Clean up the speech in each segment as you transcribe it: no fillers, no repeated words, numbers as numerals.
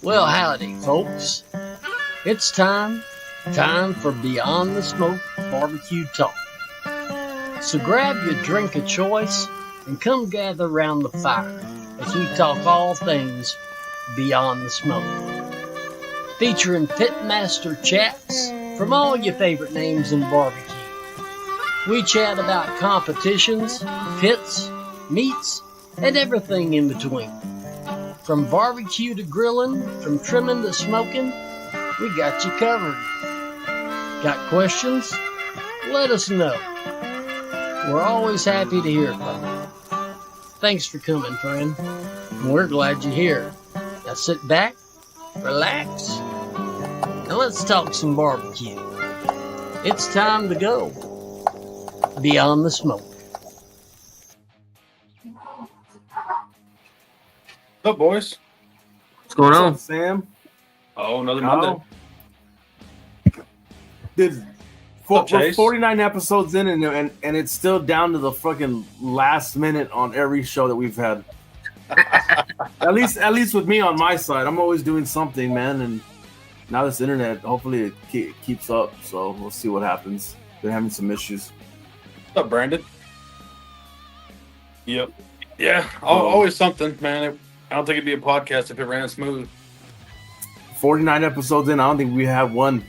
Well, howdy, folks. It's time for Beyond the Smoke BBQ Talk. So grab your drink of choice and come gather around the fire as we talk all things Beyond the Smoke. Featuring pitmaster chats from all your favorite names in barbecue. We chat about competitions, pits, meats, and everything in between. From barbecue to grilling, from trimming to smoking, we got you covered. Got questions? Let us know. We're always happy to hear from you. Thanks for coming, friend. We're glad you're here. Now sit back, relax, and let's talk some barbecue. It's time to go Beyond the Smoke. What's up, boys? What's going on? What's up, Sam? Oh, another Monday. We're 49 episodes in, and it's still down to the fucking last minute on every show that we've had. at least with me on my side, I'm always doing something, man. And now this internet, hopefully it keeps up. So we'll see what happens. Been having some issues. What's up, Brandon? Yep. Yeah, always something, man. I don't think it'd be a podcast if it ran smooth. 49 episodes in, I don't think we have one.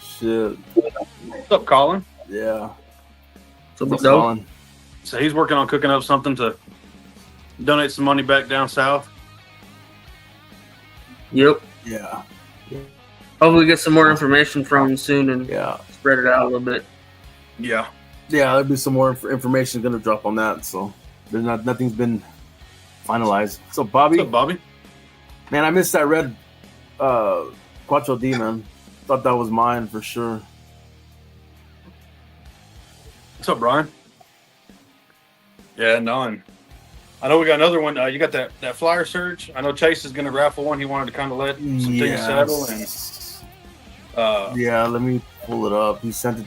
Shit. What's up, Colin? Yeah. What's up, Colin? So he's working on cooking up something to donate some money back down south. Yep. Yeah. Hopefully get some more information from him soon and Yeah. spread it out a little bit. Yeah. Yeah, there'll be some more information going to drop on that. So nothing's been finalized. So Bobby, What's up, Bobby? man, I missed that red Quattro D, man. Thought that was mine for sure. What's up, Brian? Yeah, none. I know we got another one. You got that flyer surge. I know Chase is going to raffle one. He wanted to kind of let some things settle. And yeah, let me pull it up. He sent it.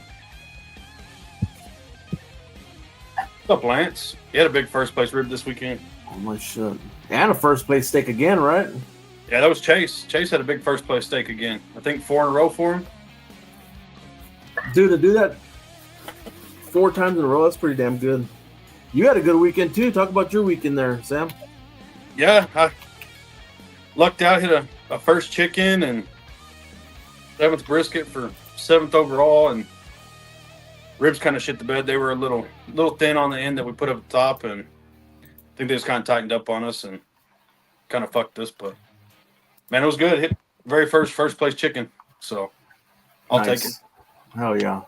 What's up, Lance? He had a big first place rib this weekend. Oh my shit! And a first place steak again, right? Yeah, that was Chase. Chase had a big first place steak again. I think 4 in a row for him. Dude, to do that 4 times in a row, that's pretty damn good. You had a good weekend too. Talk about your weekend there, Sam. Yeah, I lucked out, hit a first chicken and 7th brisket for 7th overall, and ribs kind of shit the bed. They were a little thin on the end that we put up at the top, and I think they just kind of tightened up on us and kind of fucked us. But man, it was good. Hit very first place chicken, so I'll take it. Hell yeah.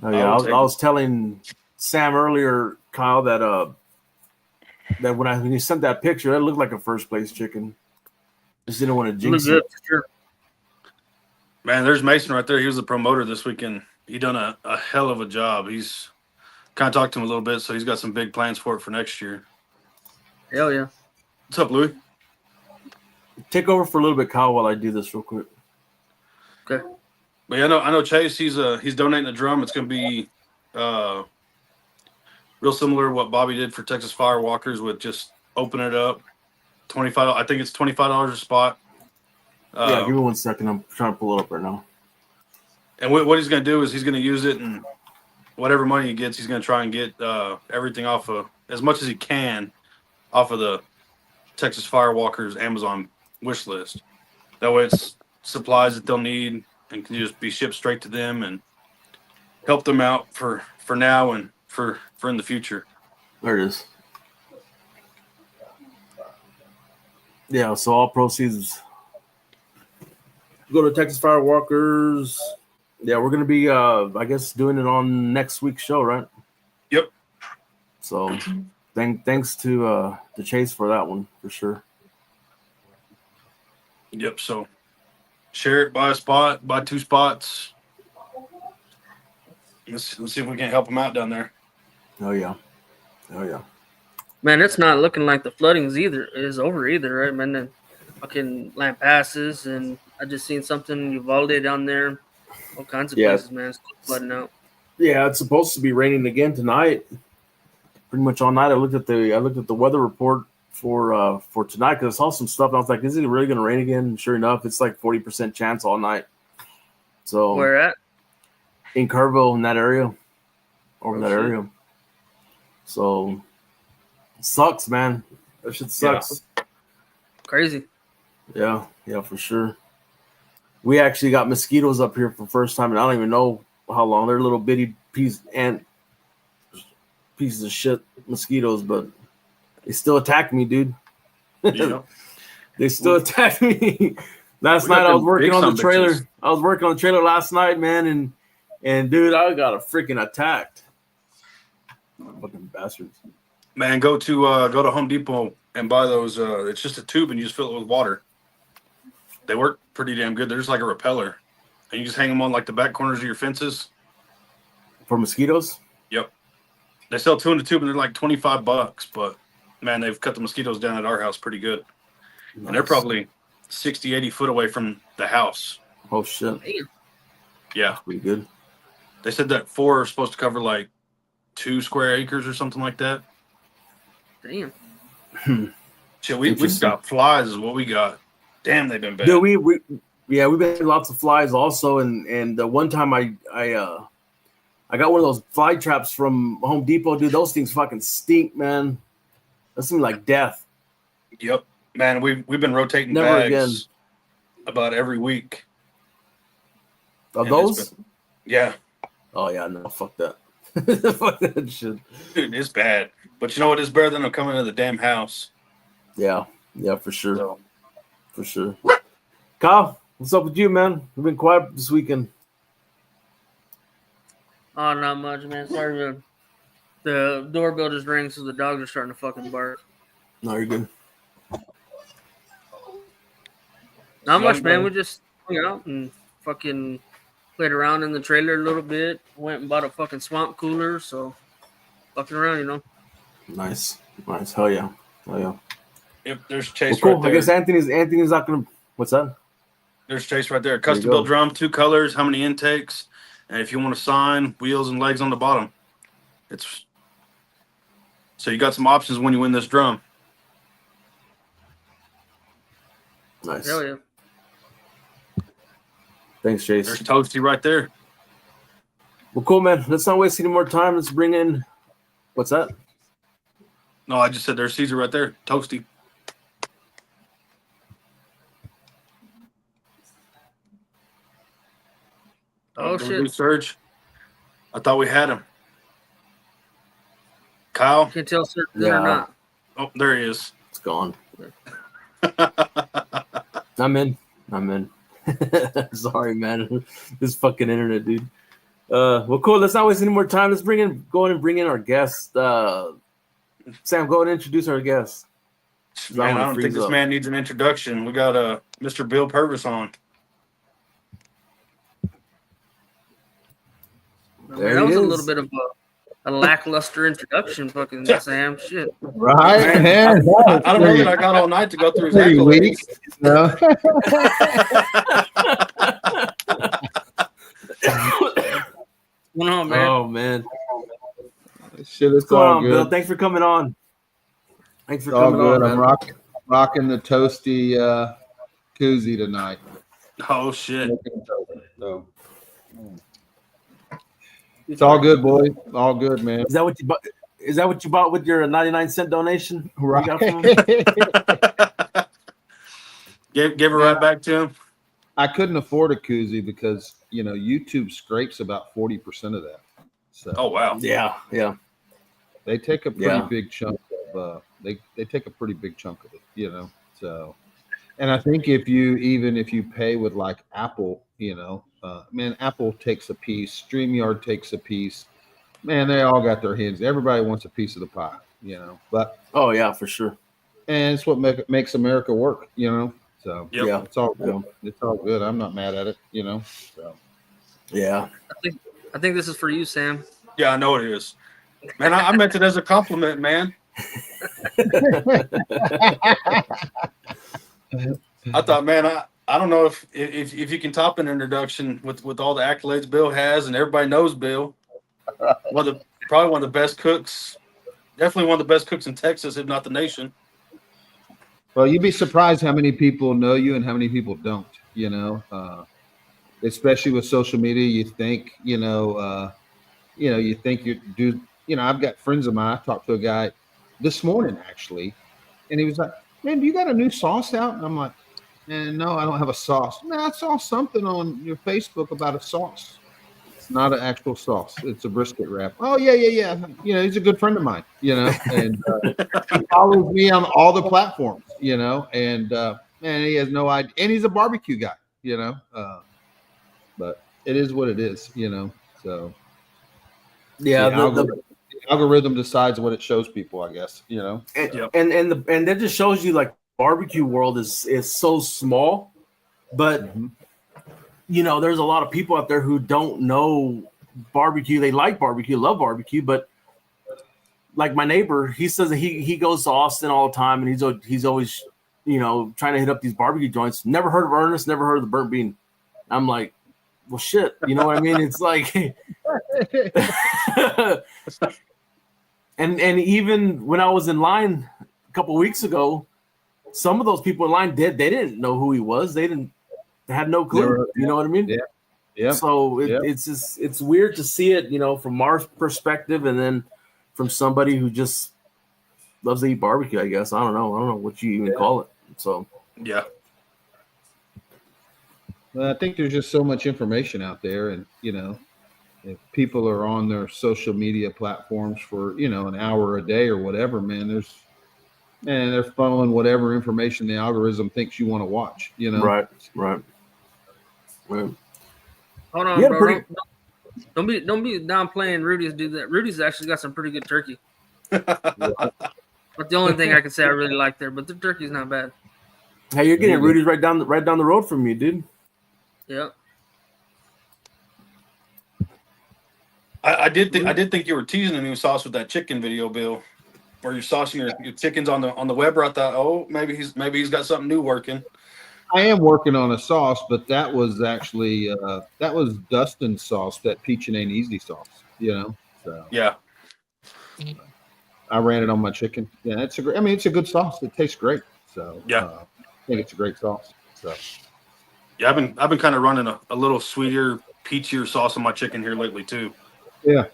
Oh yeah. I was telling Sam earlier, Kyle, that when you sent that picture, it looked like a first place chicken. Just didn't want to jinx it. Sure. Man, there's Mason right there. He was the promoter this weekend. He done a hell of a job. He's kind of talked to him a little bit, so he's got some big plans for it for next year. Hell yeah. What's up, Louis? Take over for a little bit, Kyle, while I do this real quick. Okay. But yeah, I know Chase. He's donating a drum. It's going to be real similar to what Bobby did for Texas Firewalkers with just open it up. $25. I think it's $25 a spot. Yeah, give me 1 second. I'm trying to pull it up right now. And what he's going to do is he's going to use it, and whatever money he gets, he's going to try and get everything off of, as much as he can, off of the Texas Firewalkers Amazon wish list. That way it's supplies that they'll need and can just be shipped straight to them and help them out for now and for in the future. There it is. Yeah, so all proceeds go to Texas Firewalkers. Yeah, we're going to be, I guess, doing it on next week's show, right? Yep. So thanks to Chase for that one, for sure. Yep, so share it, buy a spot, buy 2 spots. Let's see if we can help them out down there. Oh, yeah. Man, it's not looking like the flooding is over either, right, man? And fucking land passes, and I just seen something Uvalde down there. All kinds of places, man. It's flooding out. Yeah, it's supposed to be raining again tonight. Pretty much all night. I looked at the weather report for tonight because I saw some stuff and I was like, is it really going to rain again? And sure enough, it's like 40% chance all night. So where at? In Kerrville, in that area, area. So it sucks, man. That shit sucks. Yeah. Crazy. Yeah, for sure. We actually got mosquitoes up here for the first time, and I don't even know how long. They're little bitty pieces of shit mosquitoes, but they still attack me, dude. Yeah. They still attack me. Last night I was working on the trailer. Bitches. I was working on the trailer last night, man, and dude, I got a freaking attacked. Fucking bastards. Man, go to Home Depot and buy those. It's just a tube, and you just fill it with water. They work pretty damn good. They're just like a repeller, and you just hang them on like the back corners of your fences. For mosquitoes? Yep. They sell 2 in the tube, and they're like $25. But man, they've cut the mosquitoes down at our house pretty good. Nice. And they're probably 60, 80 foot away from the house. Oh shit! Yeah, that's pretty good. They said that 4 are supposed to cover like 2 square acres or something like that. Damn. Shit, we got flies is what we got. Damn, they've been bad. Yeah, we've been having lots of flies also, and the one time I got one of those fly traps from Home Depot, dude. Those things fucking stink, man. That seems like death. Yep, man. We've been rotating Never bags again. About every week. Of those? Yeah. Oh yeah, no, fuck that. Fuck that shit. Dude, it's bad. But you know what? It's better than them coming to the damn house. Yeah, for sure. So. For sure. Kyle, what's up with you, man? We've been quiet this weekend. Oh, not much, man. Sorry, the doorbell just rang, so the dogs are starting to fucking bark. No, you're good. Not much, man. We just hung out and fucking played around in the trailer a little bit. Went and bought a fucking swamp cooler, so fucking around, you know. Nice. Hell yeah. Yep, there's Chase cool. right there. I guess Anthony's not gonna. What's that? There's Chase right there. Custom built drum, 2 colors, how many intakes, and if you want to sign, wheels and legs on the bottom. So you got some options when you win this drum. Nice. Hell yeah. Thanks, Chase. There's Toasty right there. Well, cool, man. Let's not waste any more time. Let's bring in. What's that? No, I just said there's Caesar right there. Toasty. Oh, shit. Surge. I thought we had him. Kyle? Can't tell certain or not. Oh, there he is. It's gone. I'm in. Sorry, man. This fucking internet, dude. Well, cool. Let's not waste any more time. Let's go in and bring in our guest. Sam, go and introduce our guest. Man, I don't think this man needs an introduction. We got Mr. Bill Purvis on. That was a little bit of a lackluster introduction, fucking Sam. Shit. Right, man. I don't know that I got all night to go through his Pretty accolades. weak. You know? What's going on, man? Oh man, Shit, what's it's going all on, good. Bill? Thanks for coming on. Thanks for It's all coming good. on, I'm man. rocking the toasty koozie tonight. Oh shit! So, it's all good, boy. All good, man. Is that what you bought? Is that what you bought with your 99-cent donation? Right. You got from him? Give it right back to him. I couldn't afford a koozie because YouTube scrapes about 40% of that. So Oh wow! Yeah. they take a pretty Yeah. big chunk of they take a pretty big chunk of it, So, and I think if you pay with like Apple, man, Apple takes a piece, StreamYard takes a piece. Man, they all got their hands. Everybody wants a piece of the pie, But Oh yeah, for sure. and it's what makes America work, So Yep. Yeah. it's all good. It's all good. I'm not mad at it, So Yeah. I think this is for you, Sam. Yeah, I know it is. Man, I meant it as a compliment, man. I thought, man, I don't know if you can top an introduction with all the accolades Bill has, and everybody knows Bill. Probably one of the best cooks, definitely one of the best cooks in Texas, if not the nation. Well, you'd be surprised how many people know you and how many people don't, especially with social media. You think, you think you do, I've got friends of mine. I talked to a guy this morning, actually, and he was like, man, do you got a new sauce out? And I'm like, no, I don't have a sauce. Man, I saw something on your Facebook about a sauce. It's not an actual sauce. It's a brisket wrap. Oh, yeah. He's a good friend of mine, and he follows me on all the platforms, and man, he has no idea. And he's a barbecue guy, but it is what it is, so. Yeah. The algorithm decides what it shows people, I guess, And that just shows you like barbecue world is so small, but there's a lot of people out there who don't know barbecue. They like barbecue, love barbecue, but like my neighbor, he says that he goes to Austin all the time, and he's always trying to hit up these barbecue joints. Never heard of Ernest, never heard of the burnt bean. I'm like, well, shit, you know what I mean? It's like, and even when I was in line a couple of weeks ago, some of those people in line they didn't know who he was. They had no clue. You know what I mean? Yeah. So it's just it's weird to see it, from our perspective, and then from somebody who just loves to eat barbecue. I guess I don't know what you even call it. So yeah. Well, I think there's just so much information out there, and if people are on their social media platforms for an hour a day or whatever, man, they're funneling whatever information the algorithm thinks you want to watch. Right. Hold on, bro. Don't be downplaying Rudy's do that. Rudy's actually got some pretty good turkey. But the only thing I can say I really like there, but the turkey's not bad. Hey, you're getting Rudy's right down the road from you, dude. Yeah. I did think you were teasing a new sauce with that chicken video, Bill, where you're saucing your chickens on the Weber. I thought, oh, maybe he's got something new working. I am working on a sauce, but that was actually that was Dustin's sauce, that peach and ain't easy sauce. So Yeah. I ran it on my chicken. Yeah, it's a good sauce. It tastes great. So Yeah. I think it's a great sauce. So Yeah, I've been kind of running a little sweeter, peachier sauce on my chicken here lately too. Yeah.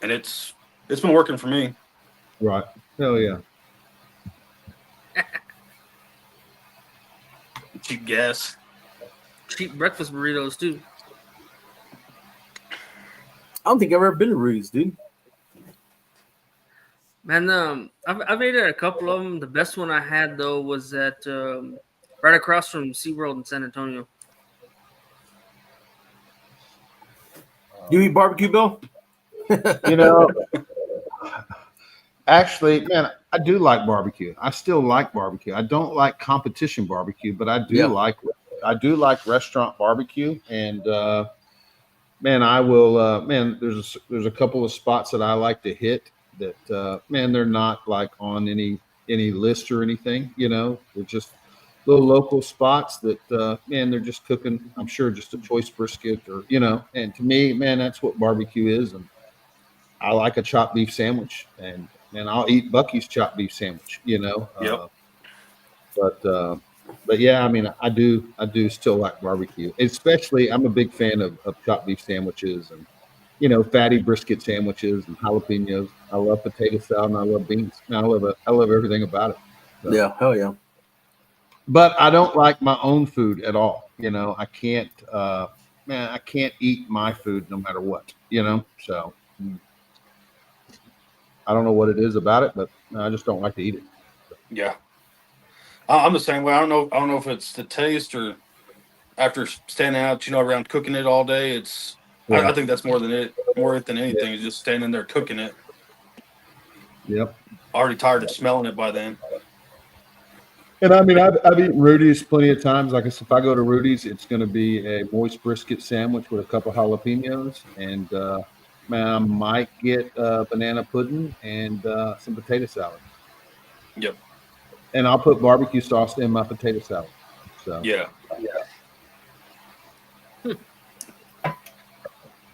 And it's been working for me. Right. Hell yeah. Cheap gas. Cheap breakfast burritos too. I don't think I've ever been to Rudy's, dude. Man, I've ate at a couple of them. The best one I had though was at right across from SeaWorld in San Antonio. You eat barbecue, Bill? Actually, man, I do like barbecue. I still like barbecue. I don't like competition barbecue, but I do like restaurant barbecue. And man, I will. Man, there's a couple of spots that I like to hit that. Man, they're not like on any list or anything. They're just little local spots that. Man, they're just cooking. I'm sure just a choice brisket or. And to me, man, that's what barbecue is, and I like a chopped beef sandwich, and I'll eat Bucky's chopped beef sandwich. Yep. But yeah, I mean, I do still like barbecue. Especially, I'm a big fan of chopped beef sandwiches and fatty brisket sandwiches and jalapenos. I love potato salad and I love beans. And I love everything about it. So. Yeah, hell yeah. But I don't like my own food at all. I can't. Man, I can't eat my food no matter what. So I don't know what it is about it, but I just don't like to eat it. Yeah. I'm the same way. I don't know if it's the taste or after standing out, around cooking it all day. It's Yeah. I think that's more than anything is just standing there cooking it. Yep. Already tired of smelling it by then. And I mean, I've eaten Rudy's plenty of times. Like I said, if I go to Rudy's, it's going to be a moist brisket sandwich with a couple jalapenos, and man, I might get banana pudding and some potato salad. Yep. And I'll put barbecue sauce in my potato salad. So yeah.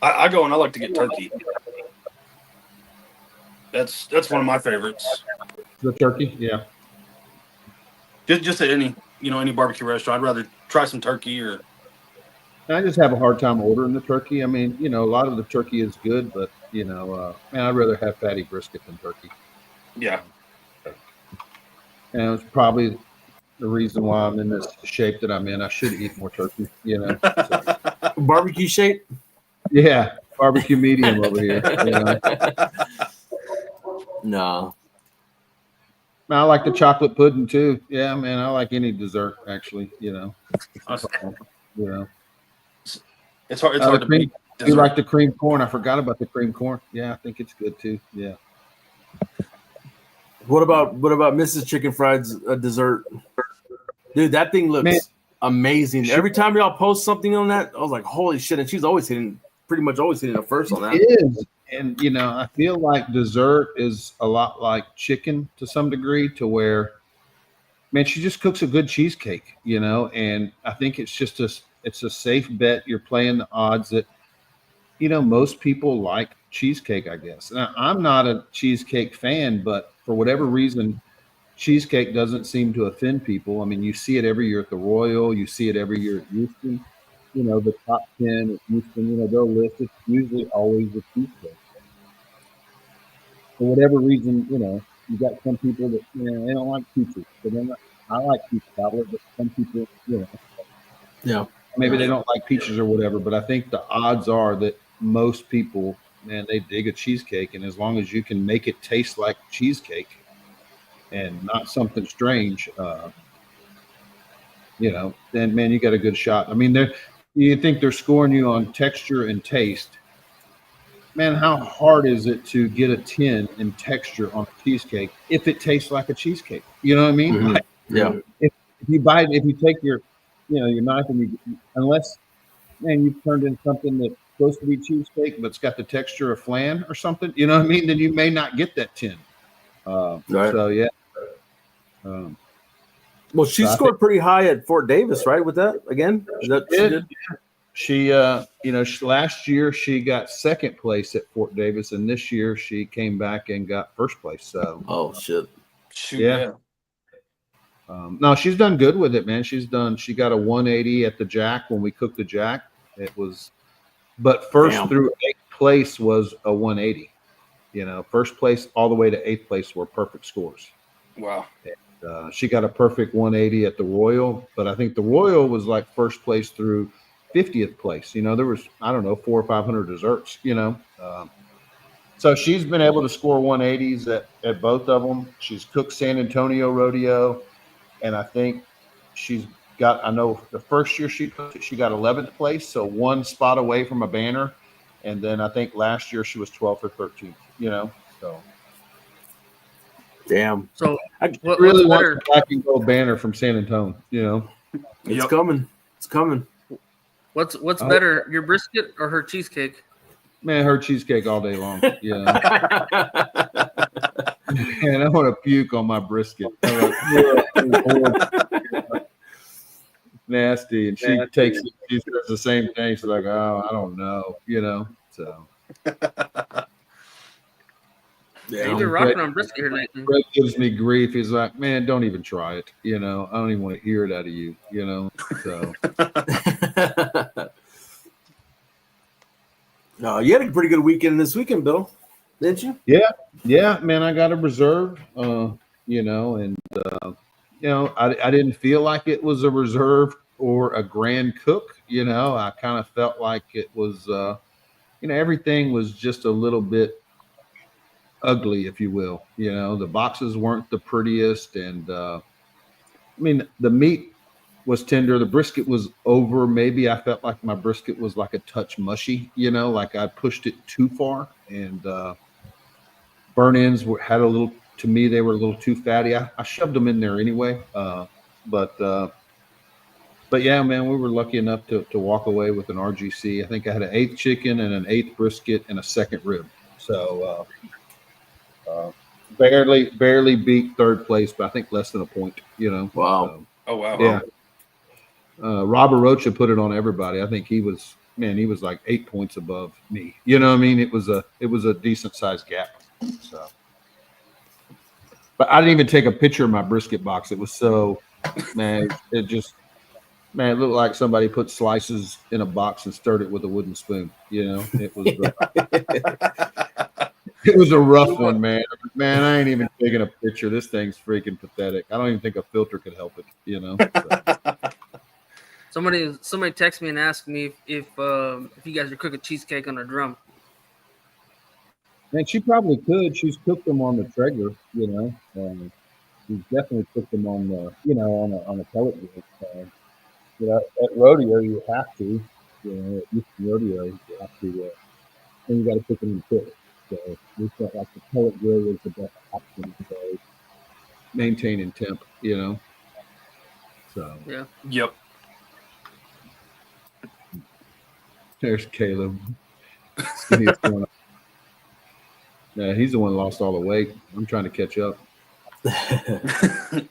I go and I like to get turkey. That's one of my favorites. The turkey, yeah. Just at any barbecue restaurant, I'd rather try some turkey or. I just have a hard time ordering the turkey. I mean, a lot of the turkey is good, but man, I'd rather have fatty brisket than turkey. Yeah. And it's probably the reason why I'm in this shape that I'm in. I should eat more turkey, So. Barbecue shape? Yeah, barbecue medium over here. No. I like the chocolate pudding too. Yeah, man, I like any dessert actually. It's hard. It's The hard to beat. You like the cream corn? I forgot about the cream corn. Yeah, I think it's good too. Yeah. What about Mrs. Chicken Fried's dessert? Dude, that thing looks amazing. Every time y'all post something on that, I was like, holy shit. And she's pretty much always hitting the first on that. It is. And, I feel like dessert is a lot like chicken to some degree, to where, man, she just cooks a good cheesecake, and I think it's just it's a safe bet. You're playing the odds that, most people like cheesecake, I guess. Now, I'm not a cheesecake fan, but for whatever reason, cheesecake doesn't seem to offend people. I mean, you see it every year at the Royal. You see it every year at Houston. The top 10 at Houston, they'll list it's usually always a cheesecake. For whatever reason, you got some people that, they don't like peaches. But then I like peach cobbler, but some people, Yeah. Maybe they don't like peaches or whatever, but I think the odds are that most people, man, they dig a cheesecake. And as long as you can make it taste like cheesecake and not something strange, then, man, you got a good shot. I mean, you think they're scoring you on texture and taste. Man, how hard is it to get a 10 in texture on a cheesecake if it tastes like a cheesecake? You know what I mean? Mm-hmm. Like, yeah. If you take your knife and unless, man, you've turned in something that's supposed to be cheesecake, but it's got the texture of flan or something, you know what I mean? Then you may not get that 10. Right. So, yeah. Well, she scored pretty high at Fort Davis, right? With that again, is that she did? She last year she got second place at Fort Davis, and this year she came back and got first place. So, oh shit, yeah. No, she's done good with it, man. She got a 180 at the Jack when we cooked the Jack. But first through 8th place was a 180. First place all the way to 8th place were perfect scores. Wow. And, she got a perfect 180 at the Royal, but I think the Royal was like first place through 50th place. There was, I don't know, 400 or 500 desserts, so she's been able to score 180s at both of them. She's cooked San Antonio Rodeo, and I think I know the first year she got 11th place, so one spot away from a banner. And then I think last year she was 12th or 13th, so. Damn. So I really want the black and gold banner from San Antonio, It's coming. It's coming. What's better, your brisket or her cheesecake? Man, her cheesecake all day long. Yeah. And I want to puke on my brisket. Nasty. And she takes it. She says the same thing. She's like, oh, I don't know. So. Yeah, you've been rocking on brisket here lately. Brett gives me grief. He's like, man, don't even try it. I don't even want to hear it out of you. So. No, you had a pretty good weekend this weekend, Bill, didn't you? Yeah, man. I got a reserve. And I didn't feel like it was a reserve or a grand cook. I kind of felt like it was. Everything was just a little bit ugly, if you will. The boxes weren't the prettiest, and the meat was tender. The brisket was over. Maybe I felt like my brisket was like a touch mushy, like I pushed it too far, and burn ends had a little. To me, they were a little too fatty. I shoved them in there anyway, but yeah, man, we were lucky enough to walk away with an RGC. I think I had an 8th chicken and an 8th brisket and a 2nd rib. So barely beat 3rd place, but I think less than a point. Wow. So, oh wow. Yeah. Robert Rocha put it on everybody. I think he was like 8 points above me. It was a decent sized gap. So, but I didn't even take a picture of my brisket box. It was so, man, it looked like somebody put slices in a box and stirred it with a wooden spoon. It was it was a rough one, man. Man, I ain't even taking a picture. This thing's freaking pathetic. I don't even think a filter could help it. So. Somebody texted me and asked me if you guys are cooking cheesecake on a drum. Man, she probably could. She's cooked them on the Traeger. She's definitely cooked them on the on a pellet grill. At rodeo you have to. At Houston rodeo you have to. And you got to cook them in pit. So we felt like the pellet grill was the best option for maintaining temp. So yeah. Yep. There's Caleb. Yeah, he's the one who lost all the weight. I'm trying to catch up.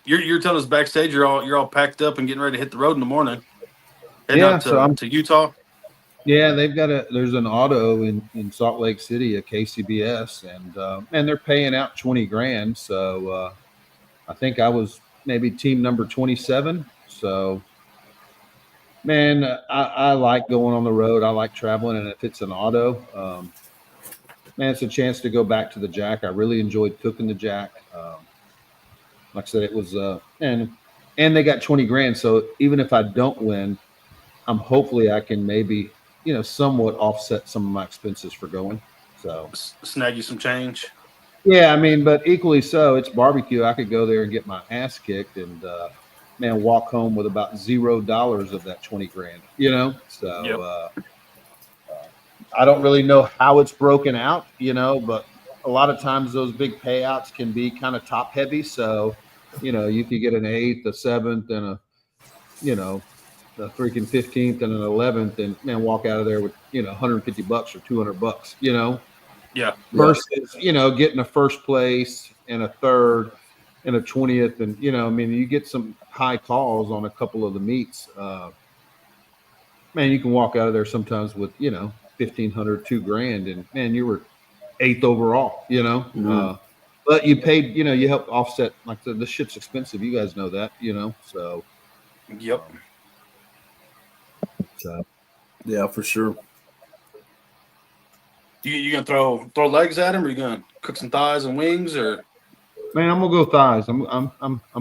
You're telling us backstage you're all packed up and getting ready to hit the road in the morning. Heading up to Utah. Yeah, there's an auto in Salt Lake City, a KCBS, and they're paying out $20,000. So I think I was maybe team number 27. So man, I like going on the road. I like traveling, and if it's an auto, man, it's a chance to go back to the jack. I really enjoyed cooking the jack. Like I said, it was and they got $20,000. So even if I don't win, hopefully I can maybe somewhat offset some of my expenses for going. So snag you some change. Yeah, but equally so, it's barbecue. I could go there and get my ass kicked and man, walk home with about $0 of that $20,000. So yep. I don't really know how it's broken out, but a lot of times those big payouts can be kind of top heavy. So, you could get an 8th, a 7th, and a the freaking 15th and an 11th, and man, walk out of there with $150 or $200. Yeah. Versus getting a 1st place and a 3rd and a 20th, and you get some high calls on a couple of the meets. Man, you can walk out of there sometimes with $1,500, $2,000, and man, you were 8th overall. Mm-hmm. But you paid. You helped offset. Like the shit's expensive. You guys know that. So. Yep. So. Yeah, for sure. You gonna throw legs at him, or you gonna cook some thighs and wings, or? Man, I'm gonna go thighs. I'm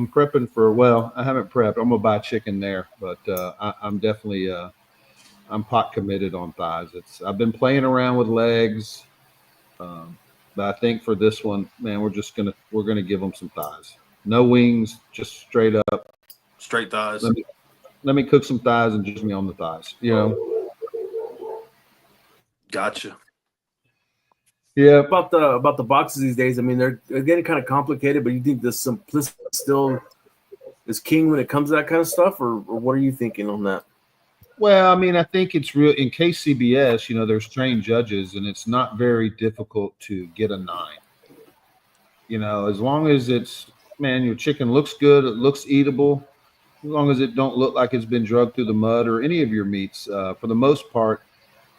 prepping for. Well, I haven't prepped. I'm gonna buy chicken there, but I'm definitely I'm pot committed on thighs. I've been playing around with legs, but I think for this one, man, we're gonna give them some thighs. No wings, just straight up. Straight thighs. Let me cook some thighs and just me on the thighs. Gotcha. Yeah, about the boxes these days. They're getting kind of complicated, but you think the simplicity still is king when it comes to that kind of stuff, or what are you thinking on that? Well, I mean, I think it's real in KCBS. You know, there's trained judges, and it's not very difficult to get a 9. You know, as long as it's man, your chicken looks good, it looks eatable. As long as it don't look like it's been drugged through the mud or any of your meats, for the most part,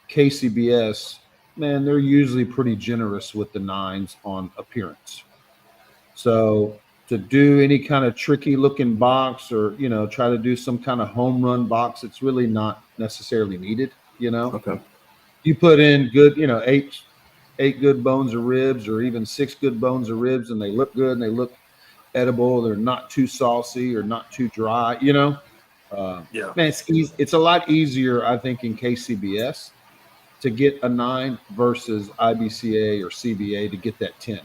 KCBS, man, they're usually pretty generous with the 9s on appearance. So to do any kind of tricky looking box or try to do some kind of home run box, it's really not necessarily needed. Okay. You put in good, eight good bones of ribs or even 6 good bones of ribs, and they look good and they look edible. They're not too saucy or not too dry. Yeah. Man, it's easy. It's a lot easier, I think, in KCBS to get a 9 versus IBCA or CBA to get that 10.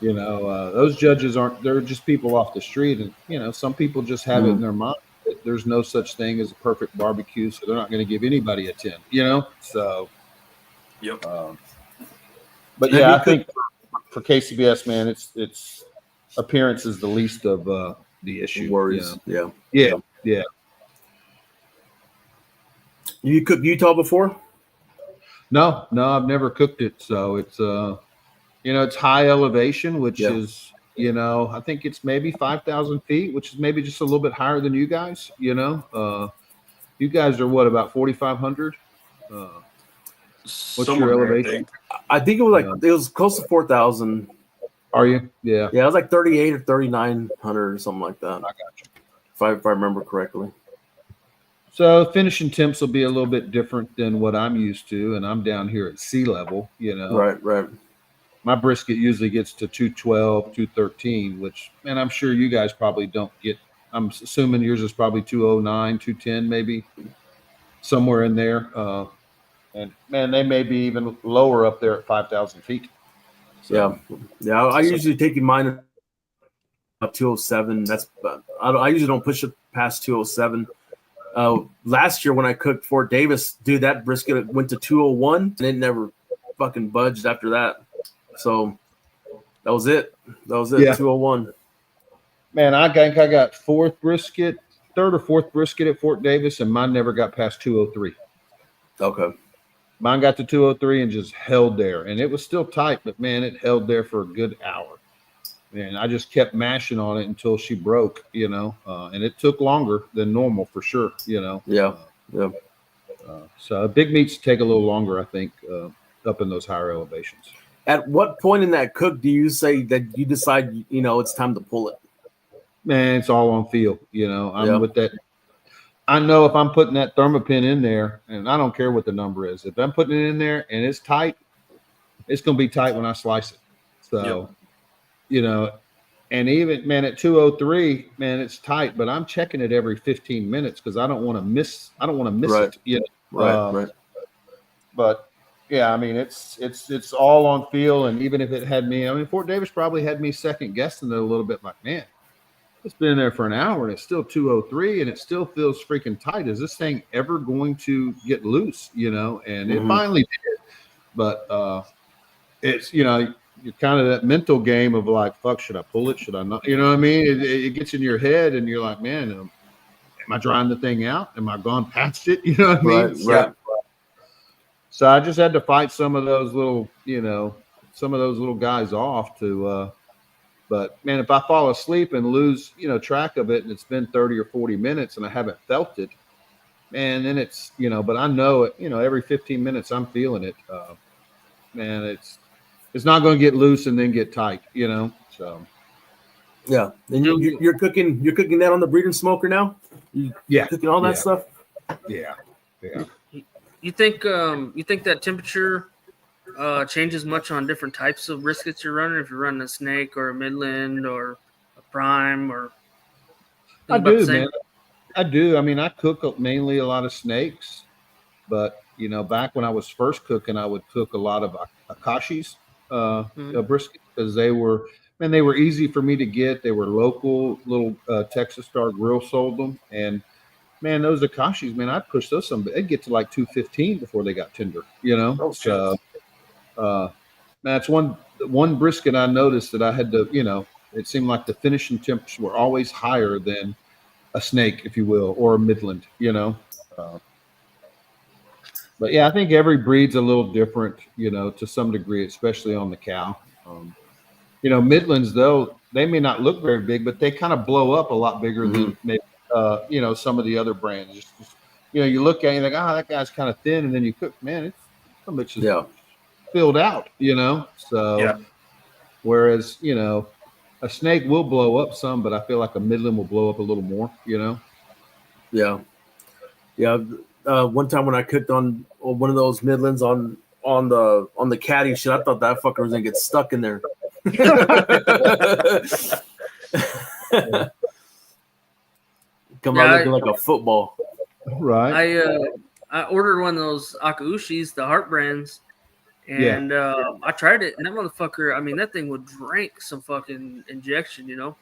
Those judges they're just people off the street, and some people just have it in their mind that there's no such thing as a perfect barbecue, so they're not going to give anybody a 10. So. Yep. But yeah, I think for KCBS, man, it's appearance is the least of the issue. Worries. Yeah. You cooked Utah before? No, I've never cooked it. So it's it's high elevation, which is I think it's maybe 5,000 feet, which is maybe just a little bit higher than you guys. You guys are what, about 4,500? What's your elevation? I think it was it was close to 4,000. Are you? Yeah. Yeah, it was like 38 or 3,900 or something like that. I got you. If I remember correctly. So finishing temps will be a little bit different than what I'm used to, and I'm down here at sea level. Right. My brisket usually gets to 212, 213, which, man, I'm sure you guys probably don't get. I'm assuming yours is probably 209, 210, maybe somewhere in there. And man, they may be even lower up there at 5,000 feet. So, yeah. I usually take mine up 207. I usually don't push it past 207. Last year when I cooked Fort Davis, dude, that brisket went to 201 and it never fucking budged after that. So that was it. Yeah. 201. Man, I think I got third or fourth brisket at Fort Davis, and mine never got past 203. Okay. Mine got to 203 and just held there. And it was still tight, but man, it held there for a good hour. And I just kept mashing on it until she broke, and it took longer than normal for sure, Yeah. So big meats take a little longer, I think, up in those higher elevations. At what point in that cook do you say that you decide, it's time to pull it? Man, it's all on feel. I'm with that. I know if I'm putting that thermopin in there, and I don't care what the number is. If I'm putting it in there and it's tight, it's going to be tight when I slice it. So, and even, man, at 203, man, it's tight, but I'm checking it every 15 minutes because I don't want to miss right. it. Right. But yeah, I mean, it's all on feel. And even if it had me, Fort Davis probably had me second guessing it a little bit, like, man, it's been in there for an hour and it's still 203 and it still feels freaking tight. Is this thing ever going to get loose? And it finally did. But it's, you're kind of that mental game of like, fuck, should I pull it? Should I not? You know what I mean? It gets in your head and you're like, man, am I drying the thing out? Am I gone past it? You know what I mean? Right. So I just had to fight some of those little guys off to, but man, if I fall asleep and lose, track of it and it's been 30 or 40 minutes and I haven't felt it, man, then it's, but I know it, every 15 minutes I'm feeling it. Man, it's not going to get loose and then get tight, so. Yeah. And you're cooking that on the breeder smoker now? Yeah. Cooking all that stuff? Yeah. You think that temperature changes much on different types of briskets you're running? If you're running a snake or a midland or a prime or I do, man. I do. I mean, I cook mainly a lot of snakes, but back when I was first cooking, I would cook a lot of Akashis brisket because they were easy for me to get. They were local, little Texas Star Grill sold them, and man, those Akashis, man, I'd push those they'd get to like 215 before they got tender, Oh, so that's one brisket I noticed that I had to, it seemed like the finishing temps were always higher than a snake, if you will, or a Midland, you know. But yeah, I think every breed's a little different, you know, to some degree, especially on the cow. You know, Midlands though, they may not look very big, but they kind of blow up a lot bigger than maybe you know, some of the other brands. Just, you know, you look at it, you think, that guy's kind of thin, and then you cook, man, it's so much filled out, you know. So whereas, you know, a snake will blow up some, but I feel like a Midland will blow up a little more, you know. Yeah. One time when I cooked on one of those Midlands on the caddy shit, I thought that fucker was gonna get stuck in there. Come out looking like a football. Right. I ordered one of those Akaushis, the heart brands, and I tried it, and that motherfucker, I mean, that thing would drink some fucking injection, you know.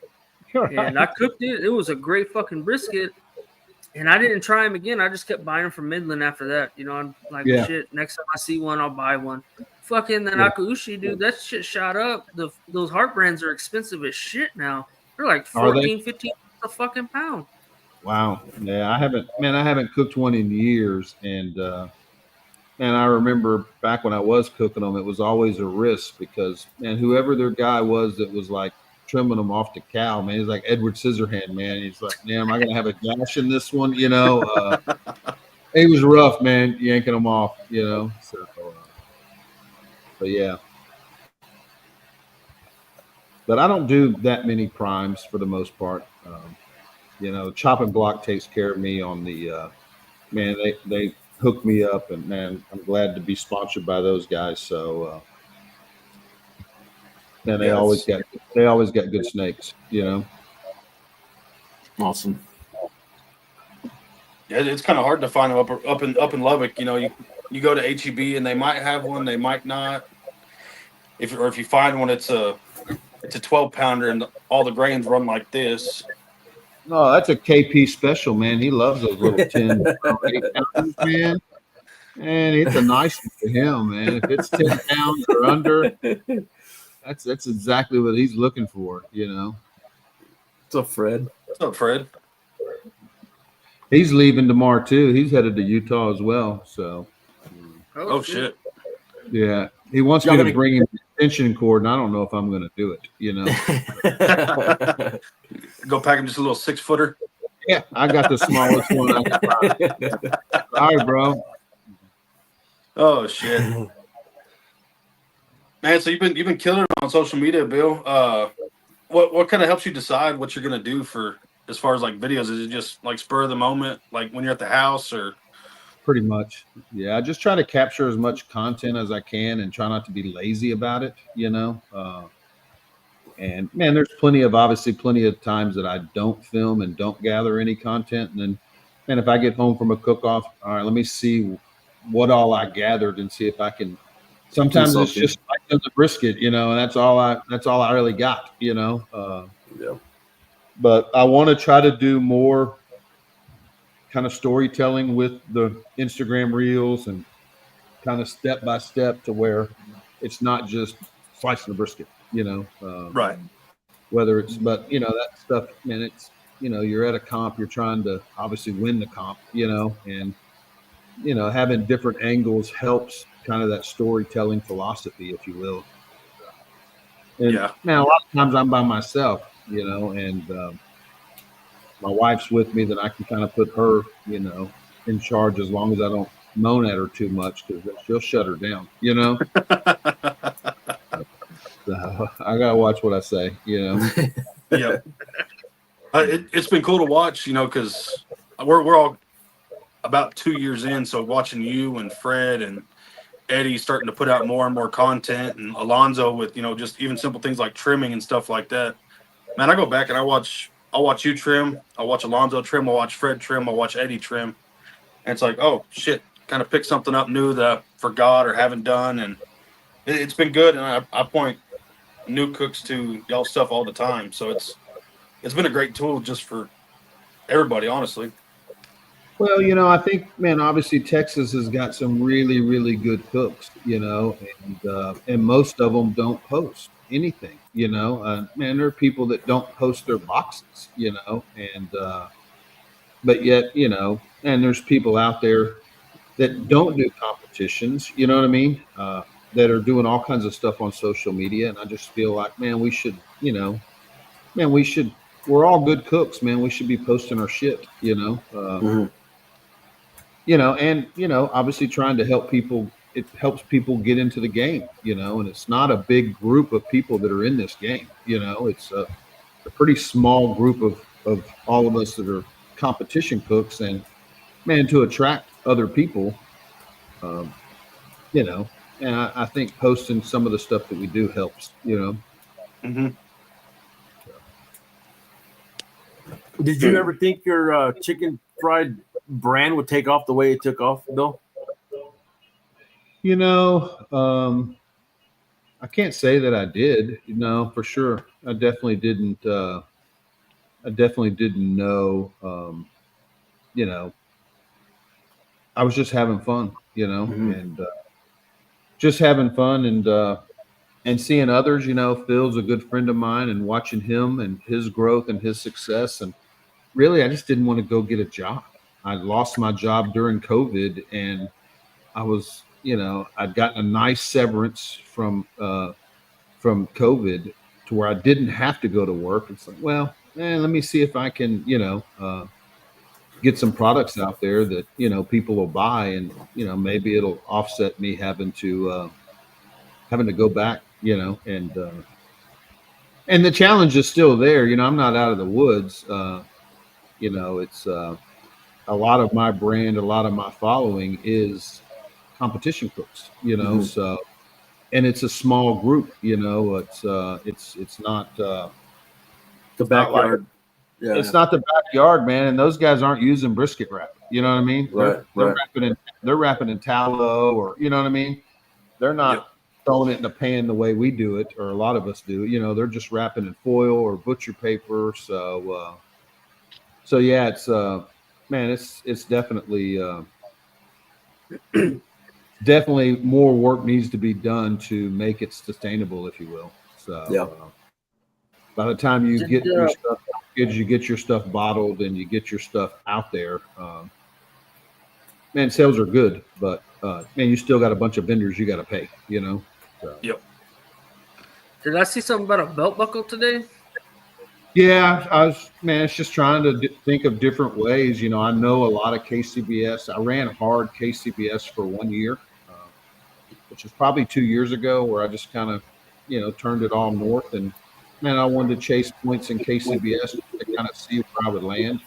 Right. And I cooked it. It was a great fucking brisket. And I didn't try them again. I just kept buying them from Midland after that. You know, I'm like, shit, next time I see one, I'll buy one. Fucking that Akaushi, dude, that shit shot up. Those heart brands are expensive as shit now. They're like 14, 15 a fucking pound. Wow. Yeah, I haven't cooked one in years. And man, I remember back when I was cooking them, it was always a risk because, man, whoever their guy was that was like trimming them off the cow, man, he's like Edward Scissorhand, man. He's like, man, am I gonna have a gash in this one? You know, it was rough, man, yanking them off, you know. So, but yeah, but I don't do that many primes for the most part. You know, Chopping Block takes care of me on the man. They hooked me up, and man, I'm glad to be sponsored by those guys. So. And they always got good snakes, you know. Awesome. Yeah, it's kind of hard to find them up in Lubbock. You know, you go to HEB and they might have one, they might not. If you find one, it's a 12-pounder and all the grains run like this. Oh, that's a KP special, man. He loves those little 10, 8 pounders, man. And it's a nice one for him, man. If it's 10 pounds or under. That's exactly what he's looking for, you know. What's up, Fred? What's up, Fred? He's leaving tomorrow too. He's headed to Utah as well. So. Oh shit. Yeah, he wants me to bring him the extension cord, and I don't know if I'm going to do it. You know. Go pack him just a little 6-footer. Yeah, I got the smallest one. All right, bro. Oh shit. Man, so you've been killing it on social media, Bill. What kind of helps you decide what you're gonna do for as far as like videos? Is it just like spur of the moment, like when you're at the house, or? Pretty much, yeah. I just try to capture as much content as I can and try not to be lazy about it, you know. And man, there's plenty of times that I don't film and don't gather any content, and then, man, if I get home from a cook-off, all right, let me see what all I gathered and see if I can. Sometimes it's just like the brisket, you know, and that's all I really got, you know. But I want to try to do more kind of storytelling with the Instagram reels and kind of step by step to where it's not just slicing the brisket, you know. Right. Whether it's, but you know, that stuff, man, it's, you know, you're at a comp, you're trying to obviously win the comp, you know, and you know, having different angles helps kind of that storytelling philosophy, if you will. And man, a lot of times I'm by myself, you know, and my wife's with me, then I can kind of put her, you know, in charge as long as I don't moan at her too much because she'll shut her down, you know. So I gotta watch what I say, you know. Yeah, it's been cool to watch, you know, because we're all about 2 years in, so watching you and Fred and Eddie starting to put out more and more content, and Alonzo with, you know, just even simple things like trimming and stuff like that. Man, I go back and I'll watch you trim, I'll watch Alonzo trim, I'll watch Fred trim, I'll watch Eddie trim, and it's like, oh shit, kind of pick something up new that I forgot or haven't done, and it's been good. And I point new cooks to y'all stuff all the time, so it's been a great tool just for everybody, honestly. Well, you know, I think, man, obviously Texas has got some really, really good cooks, you know, and most of them don't post anything, you know. Man, there are people that don't post their boxes, you know, and but yet, and there's people out there that don't do competitions, you know what I mean? That are doing all kinds of stuff on social media. And I just feel like, man, we should, man, we're all good cooks, man. We should be posting our shit, and, obviously trying to help people. It helps people get into the game, and it's not a big group of people that are in this game. It's a pretty small group of all of us that are competition cooks, and man, to attract other people, um, and I think posting some of the stuff that we do helps, Mm-hmm. Did you ever think your chicken fried brand would take off the way it took off, Bill? I can't say that I did, for sure. I definitely didn't know, I was just having fun, and just having fun and seeing others, Phil's a good friend of mine, and watching him and his growth and his success. And really, I just didn't want to go get a job. I lost my job during COVID, and I was, I'd gotten a nice severance from COVID to where I didn't have to go to work. It's like, well, let me see if I can, get some products out there that, people will buy, and, maybe it'll offset me having to go back, and the challenge is still there. I'm not out of the woods. It's a lot of my brand, a lot of my following is competition cooks, so, and it's a small group, it's not the backyard. It's not the backyard, man. And those guys aren't using brisket wrap. You know what I mean? Right. They're wrapping in tallow, or, you know what I mean? They're not throwing it in a pan the way we do it, or a lot of us do. They're just wrapping in foil or butcher paper. So yeah, it's man, it's definitely definitely more work needs to be done to make it sustainable, if you will. So by the time you get your stuff, you get your stuff bottled and you get your stuff out there, man, sales are good, but man, you still got a bunch of vendors you got to pay, So. Yep. Did I see something about a belt buckle today? Yeah, it's just trying to think of different ways. I know a lot of KCBS. I ran hard KCBS for 1 year, which is probably 2 years ago, where I just kind of, turned it all north. And man, I wanted to chase points in KCBS to kind of see where I would land.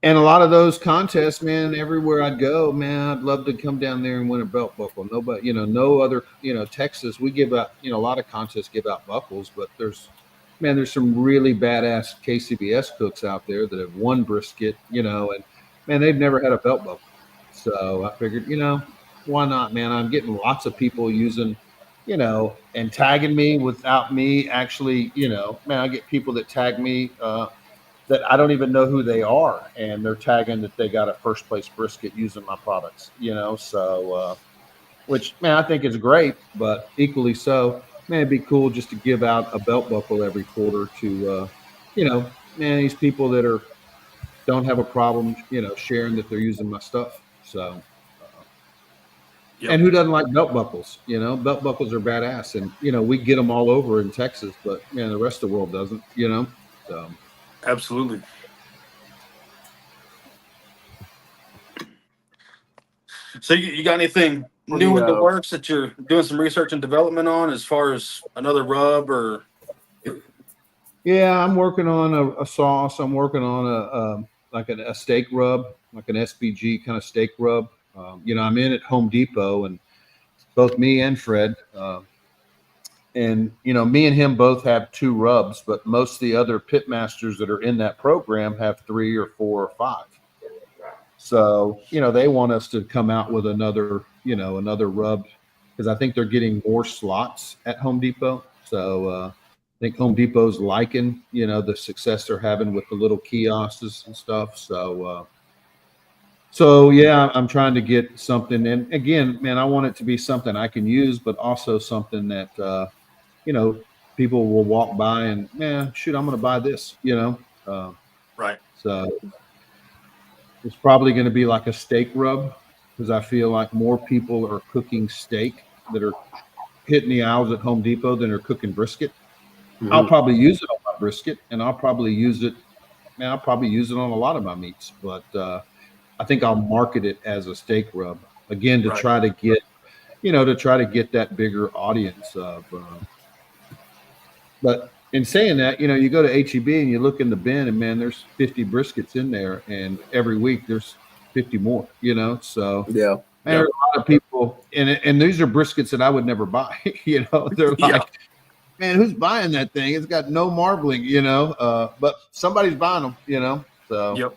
And a lot of those contests, man, everywhere I'd go, man, I'd love to come down there and win a belt buckle. Nobody, no other, Texas, we give out, a lot of contests give out buckles, but there's some really badass KCBS cooks out there that have won brisket, and man, they've never had a belt buckle. So I figured, why not, man? I'm getting lots of people using, and tagging me without me actually, man, I get people that tag me, that I don't even know who they are, and they're tagging that they got a first place brisket using my products, so, which, man, I think is great, but equally so, man, it'd be cool just to give out a belt buckle every quarter to, man, these people that don't have a problem, sharing that they're using my stuff. So, and who doesn't like belt buckles? Belt buckles are badass, and, we get them all over in Texas, but, man, the rest of the world doesn't, so. Absolutely. So you got anything new in the works that you're doing some research and development on, as far as another rub or? Yeah, I'm working on a sauce. I'm working on a steak rub, like an SBG kind of steak rub. I'm in at Home Depot, and both me and Fred, and, me and him both have 2 rubs, but most of the other pitmasters that are in that program have 3 or 4 or 5. So, they want us to come out with another rub, because I think they're getting more slots at Home Depot. So I think Home Depot's liking, the success they're having with the little kiosks and stuff. So yeah, I'm trying to get something. And again, man, I want it to be something I can use, but also something that, people will walk by and, man, shoot, I'm going to buy this, Right. So it's probably going to be like a steak rub because I feel like more people are cooking steak that are hitting the aisles at Home Depot than are cooking brisket. Mhm. I'll probably use it on my brisket, and I'll probably use it. Man, I'll probably use it on a lot of my meats, but I think I'll market it as a steak rub again to try to get, that bigger audience of. But in saying that, you go to HEB and you look in the bin, and man, there's 50 briskets in there, and every week there's 50 more. So Yeah. man, there's a lot of people, and these are briskets that I would never buy. They're like, man, who's buying that thing? It's got no marbling, but somebody's buying them, So Yep.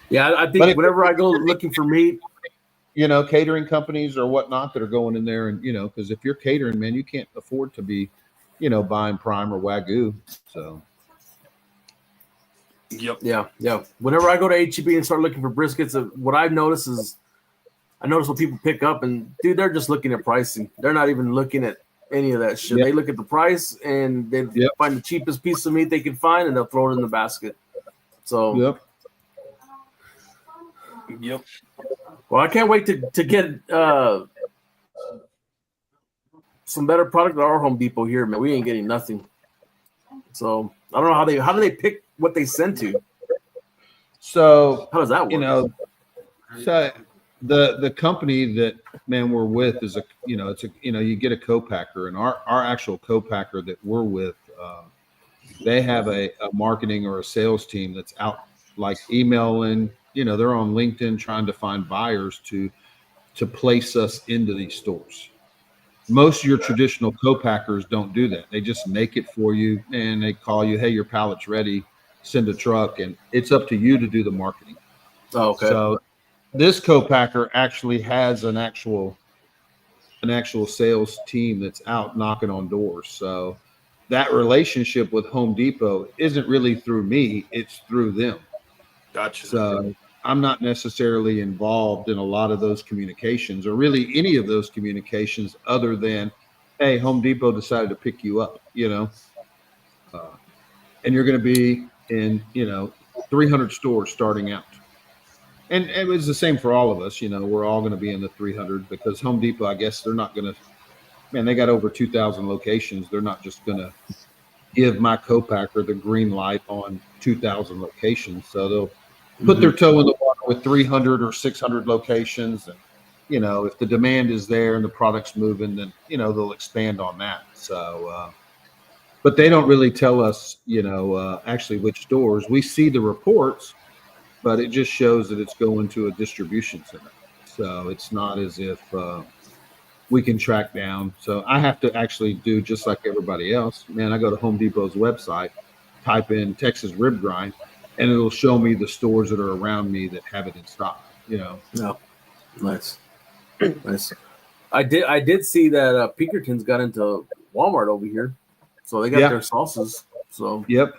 Yeah, I think whenever I go looking for meat, catering companies or whatnot that are going in there, and because if you're catering, man, you can't afford to be, buying prime or Wagyu. So. Yep. Yeah. Whenever I go to HEB and start looking for briskets, what I've noticed is, I notice what people pick up, and dude, they're just looking at pricing. They're not even looking at any of that shit. Yep. They look at the price and they find the cheapest piece of meat they can find, and they'll throw it in the basket. So. Yep. Well, I can't wait to get some better product at our Home Depot here, man. We ain't getting nothing. So I don't know how do they pick what they send to? So how does that work? So the company that, man, we're with is you get a co-packer, and our actual co-packer that we're with, they have a marketing or a sales team that's out like emailing. They're on LinkedIn trying to find buyers to place us into these stores. Most of your traditional co-packers don't do that. They just make it for you, and they call you, hey, your pallet's ready, send a truck, and it's up to you to do the marketing. Oh, okay. So this co-packer actually has an actual sales team that's out knocking on doors. So that relationship with Home Depot isn't really through me, it's through them. Gotcha. So I'm not necessarily involved in a lot of those communications, or really any of those communications, other than, hey, Home Depot decided to pick you up, and you're going to be in, 300 stores starting out. And it was the same for all of us. We're all going to be in the 300 because Home Depot, I guess they're not going to, man, they got over 2,000 locations. They're not just going to give my co-packer the green light on 2,000 locations. So they'll put their toe in the water with 300 or 600 locations. And, if the demand is there and the product's moving, then, they'll expand on that. So, but they don't really tell us, actually which stores. We see the reports, but it just shows that it's going to a distribution center. So it's not as if we can track down. So I have to actually do just like everybody else. Man, I go to Home Depot's website, type in Texas rib grind, and it'll show me the stores that are around me that have it in stock. No, nice. I did see that Pinkerton's got into Walmart over here, so they got their sauces. So yep.